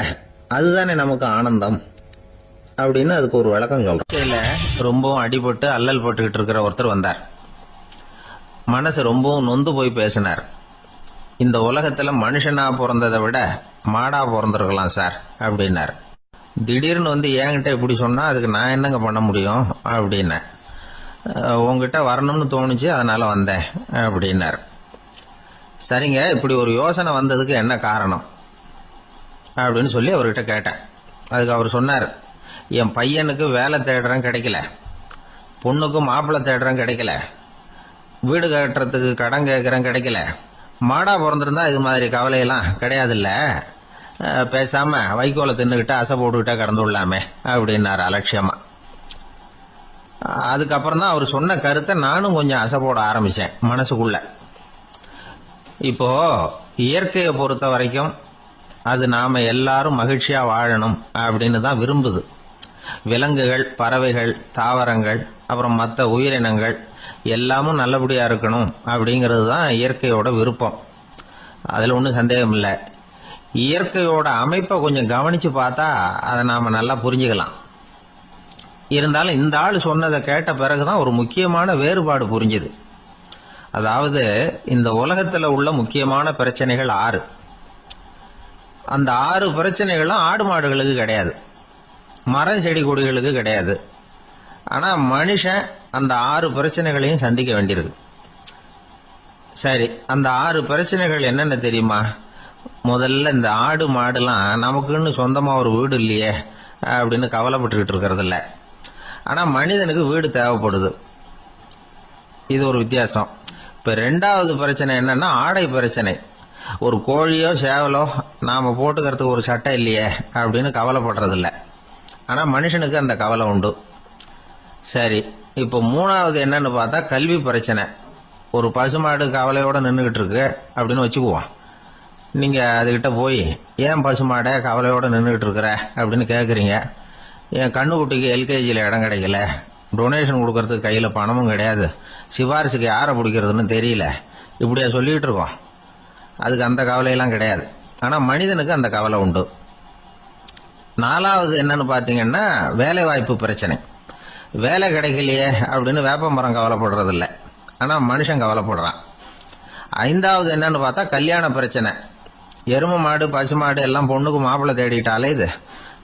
அதுதானே நமக்கு ஆனந்தம் அப்படின்னு அதுக்கு ஒரு விளக்கம் சொல்றோம். ரொம்பவும் அடிபட்டு அல்லல் போட்டுக்கிட்டு இருக்கிற ஒருத்தர் வந்தார். மனசு ரொம்பவும் நொந்து போய் பேசினார். இந்த உலகத்துல மனுஷனா பிறந்ததை விட மாடா பிறந்திருக்கலாம் சார் அப்படின்னார். திடீர்னு என்கிட்ட இப்படி சொன்னா அதுக்கு நான் என்னங்க பண்ண முடியும் அப்படின்னேன். உங்ககிட்ட வரணும்னு தோணுச்சு, அதனால வந்தேன் அப்படின்னார். சரிங்க, இப்படி ஒரு யோசனை வந்ததுக்கு என்ன காரணம் அப்படின்னு சொல்லி அவர்கிட்ட கேட்டேன். அதுக்கு அவர் சொன்னார், என் பையனுக்கு வேலை தேடுறேன் கிடைக்கல, பொண்ணுக்கு மாப்பிள்ளை தேடுறேன் கிடைக்கல, வீடு கட்டுறதுக்கு கடன் கேட்கறேன் கிடைக்கல, மாடா பிறந்திருந்தா இது மாதிரி கவலையெல்லாம் கிடையாதுல்ல, பேசாம வைக்கோலை தின்னுகிட்ட அசை போட்டுக்கிட்டே கடந்துள்ளாமே அப்படின்னாரு அலட்சியமா. அதுக்கப்புறம் தான் அவர் சொன்ன கருத்தை நானும் கொஞ்சம் அசை போட ஆரம்பிச்சேன் மனசுக்குள்ள. இப்போ இயற்கையை பொறுத்த வரைக்கும் அது நாம எல்லாரும் மகிழ்ச்சியா வாழணும் அப்படின்னு தான் விரும்புது. விலங்குகள், பறவைகள், தாவரங்கள், அப்புறம் மற்ற உயிரினங்கள் எல்லாமும் நல்லபடியா இருக்கணும் அப்படிங்கிறது தான் இயற்கையோட விருப்பம். அதுல ஒன்றும் சந்தேகம் இல்லை. இயற்கையோட அமைப்பை கொஞ்சம் கவனிச்சு பார்த்தா அதை நாம நல்லா புரிஞ்சுக்கலாம். இருந்தாலும் இந்த ஆள் சொன்னதை கேட்ட பிறகுதான் ஒரு முக்கியமான வேறுபாடு புரிஞ்சுது. அதாவது, இந்த உலகத்துல உள்ள முக்கியமான பிரச்சனைகள் 6. அந்த 6 பிரச்சனைகளும் ஆடு மாடுகளுக்கு கிடையாது, மரம் செடி கொடிகளுக்கு கிடையாது. ஆனா மனுஷன் அந்த 6 பிரச்சனைகளையும் சந்திக்க வேண்டியிருக்கு. சரி, அந்த 6 பிரச்சனைகள் என்னென்ன தெரியுமா? முதல்ல, இந்த ஆடு மாடுலாம் நமக்குன்னு சொந்தமா ஒரு வீடு இல்லையே அப்படின்னு கவலைப்பட்டுக்கிட்டு இருக்கிறது இல்ல. ஆனா மனிதனுக்கு வீடு தேவைப்படுது. இது ஒரு வித்தியாசம். இப்ப 2வது பிரச்சனை என்னன்னா ஆடை பிரச்சனை. ஒரு கோழியோ சேவலோ நாம போட்டுக்கிறதுக்கு ஒரு சட்டை இல்லையே அப்படின்னு கவலைப்படுறது இல்ல. ஆனா மனுஷனுக்கு அந்த கவலை உண்டு. சரி, இப்ப 3வது என்னன்னு பார்த்தா கல்வி பிரச்சனை. ஒரு பசுமாடு கவலையோட நின்றுகிட்டு இருக்கு அப்படின்னு வச்சுக்குவோம். நீங்க அதுகிட்ட போய், ஏன் பசுமாடை கவலையோட நின்றுகிட்டு இருக்கிற அப்படின்னு கேட்குறீங்க. என் கண்ணுக்குட்டிக்கு எல்கேஜியில் இடம் கிடைக்கல, டொனேஷன் கொடுக்கறதுக்கு கையில் பணமும் கிடையாது, சிபாரிசுக்கு யாரை பிடிக்கிறதுன்னு தெரியல, இப்படியா சொல்லிட்டு இருக்கோம். அதுக்கு அந்த கவலையெல்லாம் கிடையாது. ஆனால் மனிதனுக்கு அந்த கவலை உண்டு. 4வது என்னன்னு பார்த்தீங்கன்னா வேலை வாய்ப்பு பிரச்சனை. வேலை கிடைக்கலையே அப்படின்னு வேப்ப மரம் கவலைப்படுறது இல்லை, ஆனால் மனுஷன் கவலைப்படுறான். 5வது என்னன்னு பார்த்தா கல்யாண பிரச்சனை. எரும மாடு, பசுமாடு எல்லாம் பொண்ணுக்கு மாப்பிள்ளை தேடிட்டாலே இது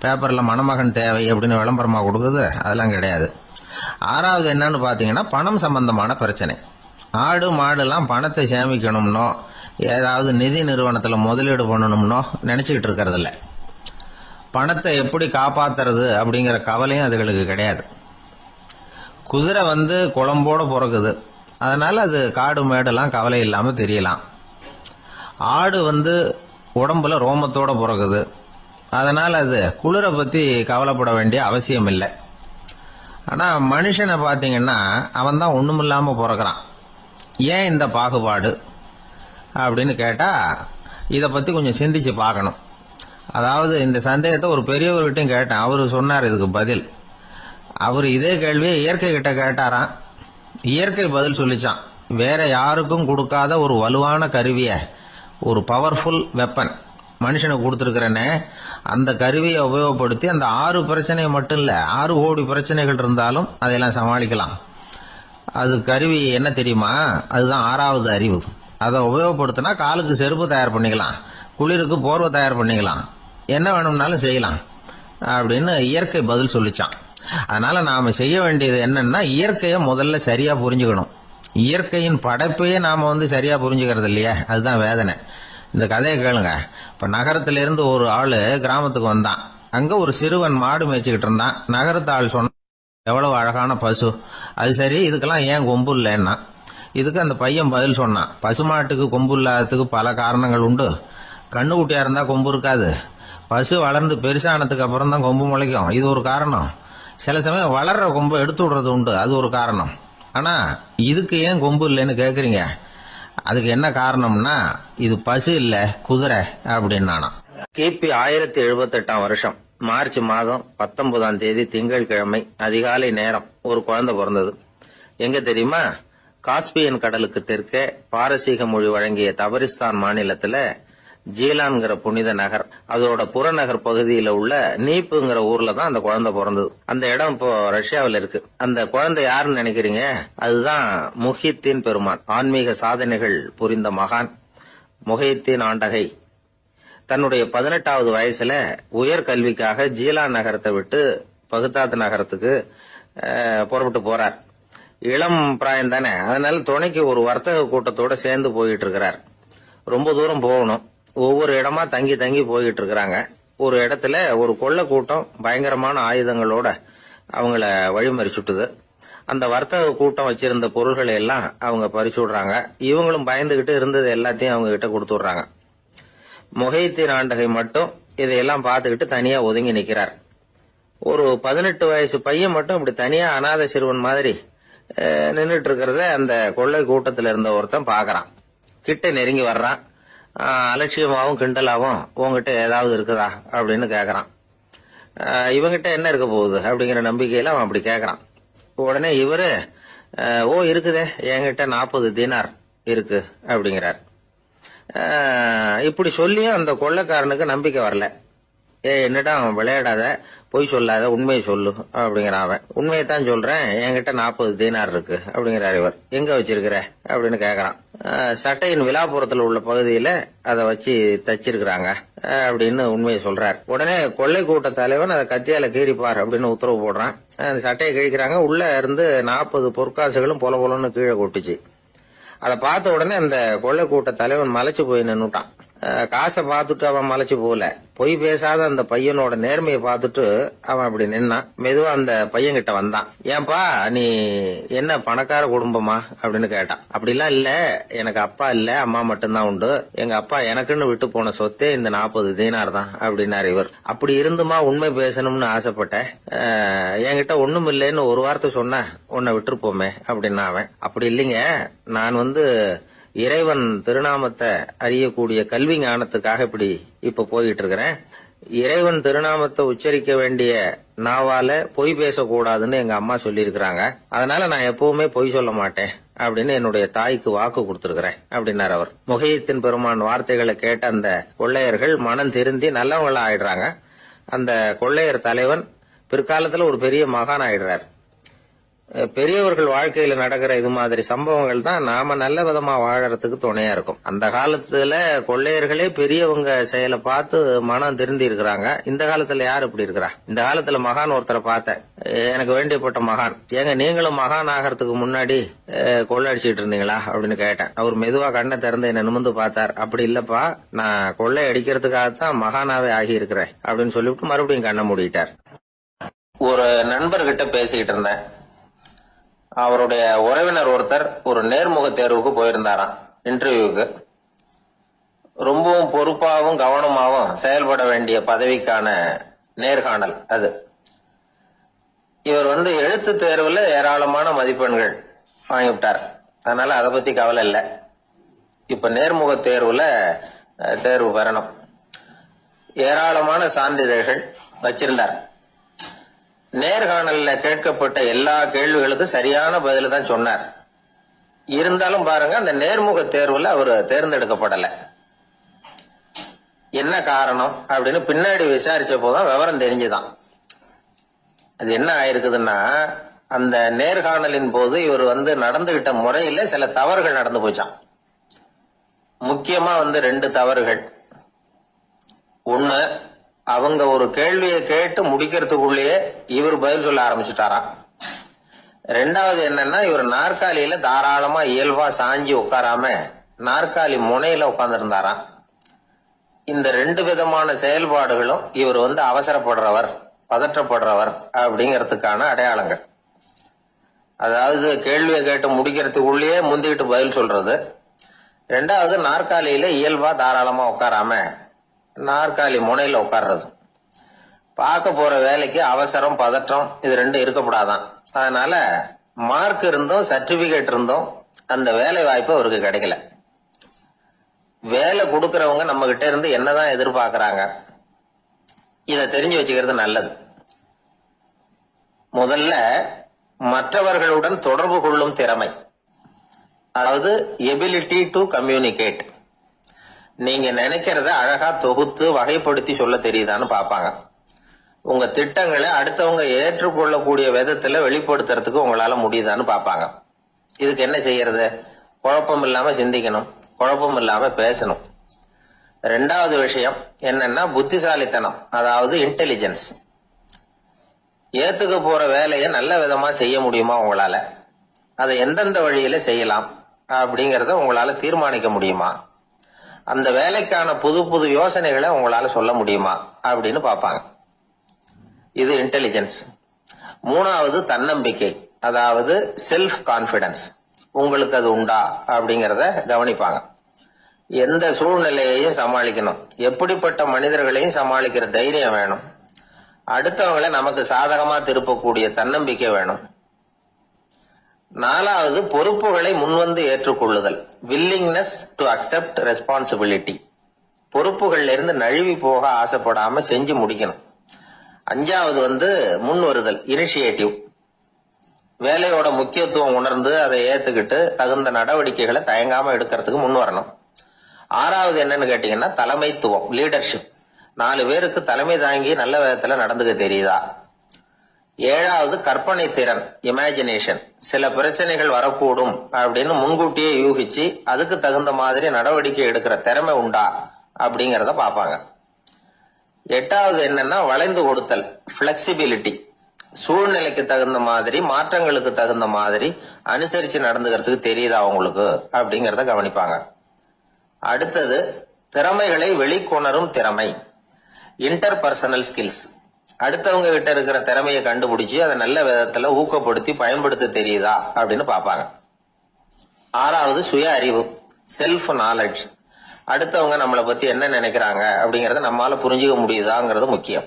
பேப்பர்ல மணமகன் தேவை அப்படின்னு விளம்பரமா கொடுக்குது, அதெல்லாம் கிடையாது. 6வது என்னன்னு பார்த்தீங்கன்னா பணம் சம்பந்தமான பிரச்சனை. ஆடு மாடுலாம் பணத்தை சேமிக்கணும்னோ ஏதாவது நிதி நிறுவனத்தில் முதலீடு பண்ணணும்னோ நினைச்சுக்கிட்டு இருக்கிறது இல்லை. பணத்தை எப்படி காப்பாத்துறது அப்படிங்கிற கவலையும் அதுகளுக்கு கிடையாது. குதிரை குளம்போட பிறகுது, அதனால அது காடு மேடெல்லாம் கவலை இல்லாம தெரியலாம். ஆடு உடம்புல ரோமத்தோட பிறகுது, அதனால அது குளிரை பத்தி கவலைப்பட வேண்டிய அவசியம் இல்லை. ஆனா மனுஷனை பாத்தீங்கன்னா அவன் தான் ஒண்ணுமில்லாம பிறக்கிறான். ஏன் இந்த பாகுபாடு அப்படின்னு கேட்டா இத பத்தி கொஞ்சம் சிந்திச்சு பார்க்கணும். அதாவது இந்த சந்தேகத்தை ஒரு பெரியவர்கிட்டையும் கேட்டேன். அவரு சொன்னார் இதுக்கு பதில். அவர் இதே கேள்வியை இயற்கை கிட்ட கேட்டாராம். இயற்கை பதில் சொல்லிச்சான். வேற யாருக்கும் கொடுக்காத ஒரு வலுவான கருவிய, ஒரு பவர்ஃபுல் வெப்பன் மனுஷனுக்கு கொடுத்துருக்கிறேன்னு, அந்த கருவியை உபயோகப்படுத்தி அந்த 6 பிரச்சனை மட்டும் இல்ல 6 கோடி பிரச்சனைகள் இருந்தாலும் அதையெல்லாம் சமாளிக்கலாம். அது கருவி என்ன தெரியுமா? அதுதான் 6வது அறிவு. அதை உபயோகப்படுத்தினா காலுக்கு செருப்பு தயார் பண்ணிக்கலாம், குளிருக்கு போர்வை தயார் பண்ணிக்கலாம், என்ன வேணும்னாலும் செய்யலாம் அப்படின்னு இயற்கை பதில் சொல்லிச்சான். அதனால நாம செய்ய வேண்டியது என்னன்னா, இயற்கையை முதல்ல சரியா புரிஞ்சுக்கணும். இயற்கையின் படைப்பையே நாம சரியா புரிஞ்சுக்கிறது இல்லையா, அதுதான் வேதனை. இந்த கதையை கேளுங்க. இப்ப நகரத்திலிருந்து ஒரு ஆளு கிராமத்துக்கு வந்தான். அங்க ஒரு சிறுவன் மாடு மேய்ச்சிக்கிட்டு இருந்தான். நகரத்து ஆள் சொன்ன, எவ்வளவு அழகான பசு, அது சரி இதுக்கெல்லாம் ஏன் கொம்பு இல்லைன்னா. இதுக்கு அந்த பையன் பதில் சொன்னான், பசுமாட்டுக்கு கொம்பு இல்லாததுக்கு பல காரணங்கள் உண்டு. கண்ணுக்குட்டியா இருந்தா கொம்பு இருக்காது, பசு வளர்ந்து பெருசானதுக்கு அப்புறம் தான் கொம்பு முளைக்கும், இது ஒரு காரணம். சில சமயம் வளர்ற கொம்பு எடுத்து விடுறது உண்டு, அது ஒரு காரணம். ஆனா இதுக்கு ஏன் கொம்பு இல்லைன்னு கேக்குறீங்க, அதுக்கு என்ன காரணம்னா இது பசு இல்ல குதிரை அப்படின்னானா. கிபி 1078 வருஷம் மார்ச் மாதம் 19ஆம் தேதி திங்கட்கிழமை அதிகாலை நேரம் ஒரு குழந்தை பிறந்தது. எங்க தெரியுமா? காஸ்பியன் கடலுக்கு தெற்கே பாரசீக மொழி வழங்கிய தபரிஸ்தான் மாநிலத்துல ஜீலான்ங்கிற புனித நகர், அதோட புறநகர் பகுதியில உள்ள நீப்புங்கிற ஊர்ல தான் அந்த குழந்தை பிறந்தது. அந்த இடம் இப்போ ரஷ்யாவில் இருக்கு. அந்த குழந்தை யாருன்னு நினைக்கிறீங்க? அதுதான் முஹித்தீன் பெருமான், ஆன்மீக சாதனைகள் புரிந்த மகான் முஹித்தீன் ஆண்டகை. தன்னுடைய 18வது வயசுல உயர்கல்விக்காக ஜீலான் நகரத்தை விட்டு பகுதாத் நகரத்துக்கு புறப்பட்டு போறார். இளம் பிராயம் தானே, அதனால துணைக்கு ஒரு வர்த்தக கூட்டத்தோட சேர்ந்து போயிட்டு இருக்கிறார். ரொம்ப தூரம் போகணும், ஒவ்வொரு இடமா தங்கி தங்கி போயிட்டு இருக்கிறாங்க. ஒரு இடத்துல ஒரு கொள்ளை கூட்டம் பயங்கரமான ஆயுதங்களோட அவங்கள வழிமறிச்சுட்டுது. அந்த வர்த்தக கூட்டம் வச்சிருந்த பொருள்களை எல்லாம் அவங்க பறிச்சு விடுறாங்க. இவங்களும் பயந்துகிட்டு இருந்தது எல்லாத்தையும் அவங்க கிட்ட கொடுத்துடுறாங்க. முஹித்தீன் ஆண்டகை மட்டும் இதையெல்லாம் பார்த்துக்கிட்டு தனியா ஒதுங்கி நிக்கிறார். ஒரு 18 வயசு பையன் மட்டும் இப்படி தனியா அநாத சிறுவன் மாதிரி நின்றுட்டு இருக்கிறத அந்த கொள்ளை கூட்டத்துல இருந்த ஒருத்தன் பாக்குறான். கிட்ட நெருங்கி வர்றான். அலட்சியமாவும் கிண்டலாவும் உங்ககிட்ட ஏதாவது இருக்குதா அப்படின்னு கேக்குறான். இவங்கிட்ட என்ன இருக்க போகுது அப்படிங்கிற நம்பிக்கையில அவன் அப்படி கேக்குறான். உடனே இவரு ஓ இருக்குதே, என்கிட்ட 40 தீனார் இருக்கு அப்படிங்கிறார். இப்படி சொல்லியும் அந்த கொள்ளைக்காரனுக்கு நம்பிக்கை வரல. என்னிடம் விளையாடாத, பொய் சொல்லாத, உண்மையை சொல்லு அப்படிங்கிறான் அவன். உண்மையைத்தான் சொல்றேன், என்கிட்ட 40 தீனார் இருக்கு அப்படிங்கிறார் இவர். எங்க வச்சிருக்கிற அப்படின்னு கேக்குறான். சட்டையின் விழாப்புறத்துல உள்ள பகுதியில அதை வச்சு தச்சிருக்கிறாங்க அப்படின்னு உண்மையை சொல்றார். உடனே கொள்ளை கூட்ட தலைவன் அதை கத்தியால கீறிப்பார் அப்படின்னு உத்தரவு போடுறான். அந்த சட்டையை கிழிக்கிறாங்க. உள்ள இருந்து 40 பொற்காசுகளும் பொல பொலன்னு கீழே கொட்டுச்சு. அதை பார்த்த உடனே அந்த கொள்ளை கூட்ட தலைவன் மலைச்சு போய் நின்னுட்டான். காசை பார்த்துட்டு அவன் மலைச்சு போல, பொய் பேசாத அந்த பையனோட நேர்மையை பார்த்துட்டு அவன் அப்படி நின்னான். மெதுவா அந்த பையன் கிட்ட வந்தான். ஏன்பா நீ என்ன பணக்கார குடும்பமா அப்படின்னு கேட்டான். அப்படிலாம் இல்ல, எனக்கு அப்பா இல்ல, அம்மா மட்டும்தான் உண்டு. எங்க அப்பா எனக்குன்னு விட்டு போன சொத்தே இந்த 40 தீனார் தான் அப்படின்னாரு இவர். அப்படி இருந்துமா உண்மை பேசணும்னு ஆசைப்பட்டேன், என்கிட்ட ஒண்ணும் இல்லைன்னு ஒரு வார்த்தை சொன்ன உன்னை விட்டுருப்போமே அப்படின்னா அவன். அப்படி இல்லைங்க, நான் இறைவன் திருநாமத்தை அறியக்கூடிய கல்வி ஞானத்துக்காக இப்ப போயிட்டு இருக்கிறேன். இறைவன் திருநாமத்தை உச்சரிக்க வேண்டிய நாவால பொய் பேசக்கூடாதுன்னு எங்க அம்மா சொல்லி இருக்கிறாங்க. அதனால நான் எப்பவுமே பொய் சொல்ல மாட்டேன் அப்படின்னு என்னுடைய தாய்க்கு வாக்கு கொடுத்திருக்கிறேன் அப்படின்னாரு அவர். முஹித்தீன் பெருமான் வார்த்தைகளை கேட்ட அந்த கொள்ளையர்கள் மனம் திருந்தி நல்லவங்களா ஆயிடுறாங்க. அந்த கொள்ளையர் தலைவன் பிற்காலத்துல ஒரு பெரிய மகான் ஆயிடுறார். பெரியவர்கள் வாழ்க்கையில நடக்கிற இது மாதிரி சம்பவங்கள் தான் நாம நல்ல விதமா வாழறதுக்கு துணையா இருக்கும். அந்த காலத்துல கொள்ளையர்களே பெரியவங்க செயலை பார்த்து மனம் திருந்தி இருக்கிறாங்க. இந்த காலத்துல யார் இப்படி இருக்கிறா? இந்த காலத்துல மகான் ஒருத்தரை பார்த்தேன், எனக்கு வேண்டியப்பட்ட மகான். ஏங்க நீங்களும் மகான் ஆகிறதுக்கு முன்னாடி கொள்ளை அடிச்சுட்டு இருந்தீங்களா அப்படின்னு கேட்டேன். அவர் மெதுவா கண்ணை திறந்து என்ன நிமிந்து பார்த்தார். அப்படி இல்லப்பா, நான் கொள்ளை அடிக்கிறதுக்காகத்தான் மகானாவே ஆகி இருக்கிறேன் அப்படின்னு சொல்லிவிட்டு மறுபடியும் கண்ணை மூடிட்டார். ஒரு நண்பர்கிட்ட பேசிக்கிட்டு இருந்தேன். அவருடைய உறவினர் ஒருத்தர் ஒரு நேர்முக தேர்வுக்கு போயிருந்தாராம், இன்டர்வியூக்கு. ரொம்பவும் பொறுப்பாகவும் கவனமாகவும் செயல்பட வேண்டிய பதவிக்கான நேர்காணல் அது. இவர் எழுத்து தேர்வுல ஏராளமான மதிப்பெண்கள் வாங்கிவிட்டார். அதனால அதை பத்தி கவலை இல்லை. இப்ப நேர்முக தேர்வுல தேர்வு பெறணும். ஏராளமான சான்றிதழ்கள் வச்சிருந்தார். நேர்காணல்ல கேட்கப்பட்ட எல்லா கேள்விகளுக்கும் சரியான பதில தான் சொன்னார். இருந்தாலும் பாருங்க, அந்த நேர்முக தேர்வுல அவர் தேர்ந்தெடுக்கப்படல. என்ன காரணம் அப்படின்னு பின்னாடி விசாரிச்ச போதான் விவரம் தெரிஞ்சுதான். அது என்ன ஆயிருக்குதுன்னா, அந்த நேர்காணலின் போது இவர் நடந்துகிட்ட முறையில சில தவறுகள் நடந்து போச்சான். முக்கியமா 2 தவறுகள். ஒண்ணு, அவங்க ஒரு கேள்வியை கேட்டு முடிக்கிறதுக்குள்ளேயே இவர் பதில் சொல்ல ஆரம்பிச்சுட்டாராம். 2வது என்னன்னா, இவர் நாற்காலியில தாராளமா இயல்பா சாஞ்சி உட்காராம நாற்காலி முனையில உட்கார்ந்து இருந்தாராம். இந்த 2 விதமான செயல்பாடுகளும் இவர் அவசரப்படுறவர், பதற்றப்படுறவர் அப்படிங்கறதுக்கான அடையாளங்கள். அதாவது கேள்வியை கேட்டு முடிக்கிறதுக்குள்ளேயே முந்திக்கிட்டு பதில் சொல்றது. 2வது, நாற்காலியில இயல்பா தாராளமா உட்காராம நாற்காலி முனையில உட்கார்றது. பார்க்க போற வேலைக்கு அவசரம், பதற்றம் இது 2 இருக்கப்படாதான். அதனால மார்க் இருந்தும் சர்டிபிகேட் இருந்தும் அந்த வேலை வாய்ப்பு அவருக்கு கிடைக்கல. வேலை கொடுக்கறவங்க நம்ம கிட்ட இருந்து என்னதான் எதிர்பார்க்கறாங்க, இத தெரிஞ்சு வச்சுக்கிறது நல்லது. முதல்ல மற்றவர்களுடன் தொடர்பு கொள்ளும் திறமை, அதாவது எபிலிட்டி டு கம்யூனிகேட். நீங்க நினைக்கிறத அழகா தொகுத்து வகைப்படுத்தி சொல்ல தெரியுதான்னு பாப்பாங்க. உங்க திட்டங்களை அடுத்தவங்க ஏற்றுக்கொள்ளக்கூடிய விதத்துல வெளிப்படுத்துறதுக்கு உங்களால முடியுதான்னு பாப்பாங்க. இதுக்கு என்ன செய்யறது? குழப்பம் இல்லாம சிந்திக்கணும், குழப்பம் இல்லாம பேசணும். 2வது விஷயம் என்னன்னா புத்திசாலித்தனம், அதாவது இன்டெலிஜென்ஸ். ஏத்துக்க போற வேலையை நல்ல விதமா செய்ய முடியுமா உங்களால, அதை எந்தெந்த வழியில செய்யலாம் அப்படிங்கறத உங்களால தீர்மானிக்க முடியுமா, அந்த வேலைக்கான புது புது யோசனைகளை உங்களால சொல்ல முடியுமா அப்படின்னு பாப்பாங்க. இது இன்டெலிஜென்ஸ். 3வது தன்னம்பிக்கை, அதாவது செல்ஃப் கான்பிடன்ஸ். உங்களுக்கு அது உண்டா அப்படிங்கறத கவனிப்பாங்க. எந்த சூழ்நிலையையும் சமாளிக்கணும், எப்படிப்பட்ட மனிதர்களையும் சமாளிக்கிற தைரியம் வேணும், அடுத்தவங்களை நமக்கு சாதகமா திருப்பக்கூடிய தன்னம்பிக்கை வேணும். 4வது பொறுப்புகளை முன்வந்து ஏற்றுக்கொள்ளுதல், வில்லிங்னஸ் டு அக்செப்ட் ரெஸ்பான்சிபிலிட்டி. பொறுப்புகள்ல இருந்து நழுவி போக ஆசைப்படாம செஞ்சு முடிக்கணும். 5வது முன் வருதல், இனிஷியேட்டிவ். வேலையோட முக்கியத்துவம் உணர்ந்து அதை ஏத்துக்கிட்டு தகுந்த நடவடிக்கைகளை தயங்காம எடுக்கிறதுக்கு முன் வரணும். 6வது என்னன்னு கேட்டீங்கன்னா தலைமைத்துவம், லீடர்ஷிப். 4 பேருக்கு தலைமை தாங்கி நல்ல விதத்துல நடந்துக்க தெரியுதா. 7வது கற்பனை திறன், இமேஜினேஷன். சில பிரச்சனைகள் வரக்கூடும் அப்படின்னு முன்கூட்டியே யூகிச்சு அதுக்கு தகுந்த மாதிரி நடவடிக்கை எடுக்கிற திறமை உண்டா அப்படிங்கறத பாப்பாங்க. 8வது என்னன்னா வளைந்து கொடுத்தல், பிளெக்சிபிலிட்டி. சூழ்நிலைக்கு தகுந்த மாதிரி, மாற்றங்களுக்கு தகுந்த மாதிரி அனுசரிச்சு நடந்துக்கிறதுக்கு தெரியுதா உங்களுக்கு அப்படிங்கறத கவனிப்பாங்க. அடுத்தது திறமைகளை வெளிக்கொணரும் திறமை, இன்டர்பர்சனல் ஸ்கில்ஸ். அடுத்தவங்க கிட்ட இருக்கிற திறமையை கண்டுபிடிச்சு அதை நல்ல விதத்துல ஊக்கப்படுத்தி பயன்படுத்த தெரியுதா அப்படின்னு பாப்பாங்க. 6வது சுய அறிவு, செல்ஃப் நாலேஜ். அடுத்தவங்க நம்மளை பத்தி என்ன நினைக்கிறாங்க அப்படிங்கறத நம்மால புரிஞ்சுக்க முடியுதாங்கிறது முக்கியம்.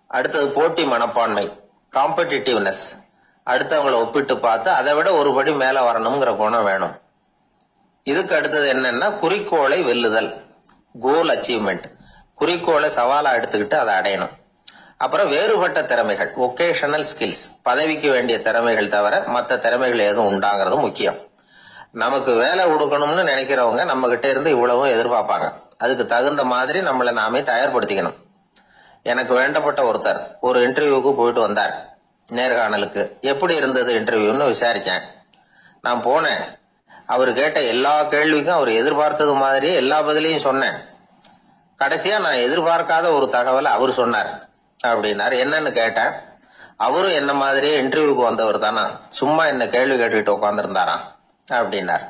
அடுத்தது போட்டி மனப்பான்மை, காம்படிட்டிவ்னஸ். அடுத்தவங்களை ஒப்பிட்டு பார்த்து அதை விட ஒரு படி மேல வரணுங்கிற குணம் வேணும். இதுக்கு அடுத்தது என்னன்னா குறிக்கோளை வெல்லுதல், கோல் அச்சீவ்மெண்ட். குறிக்கோளை சவாலா எடுத்துக்கிட்டு அதை அடையணும். அப்புறம் வேறுபட்ட திறமைகள், ஒகேஷனல் ஸ்கில்ஸ். பதவிக்கு வேண்டிய திறமைகள் தவிர மற்ற திறமைகள் எதுவும் உண்டாங்கிறது முக்கியம். நமக்கு வேலை கொடுக்கணும்னு நினைக்கிறவங்க நம்ம கிட்ட இருந்து இவ்வளவும் எதிர்பார்ப்பாங்க. அதுக்கு தகுந்த மாதிரி நம்மளை நாமே தயார்படுத்திக்கணும். எனக்கு வேண்டப்பட்ட ஒருத்தர் ஒரு இன்டர்வியூக்கு போயிட்டு வந்தார், நேர்காணலுக்கு. எப்படி இருந்தது இன்டர்வியூன்னு விசாரிச்சேன். நான் போனேன். அவர் கேட்ட எல்லா கேள்விக்கும் அவர் எதிர்பார்த்தது மாதிரியே எல்லா பதிலையும் சொன்னேன். கடைசியா நான் எதிர்பார்க்காத ஒரு தகவலை அவர் சொன்னார் அப்படின்னாரு. என்னன்னு கேட்டேன். அவரும் என்ன மாதிரியே இன்டர்வியூக்கு வந்தவர் தானா, சும்மா என்ன கேள்வி கேட்டுக்கிட்டு உட்கார்ந்துருந்தாராம் அப்படின்னார்.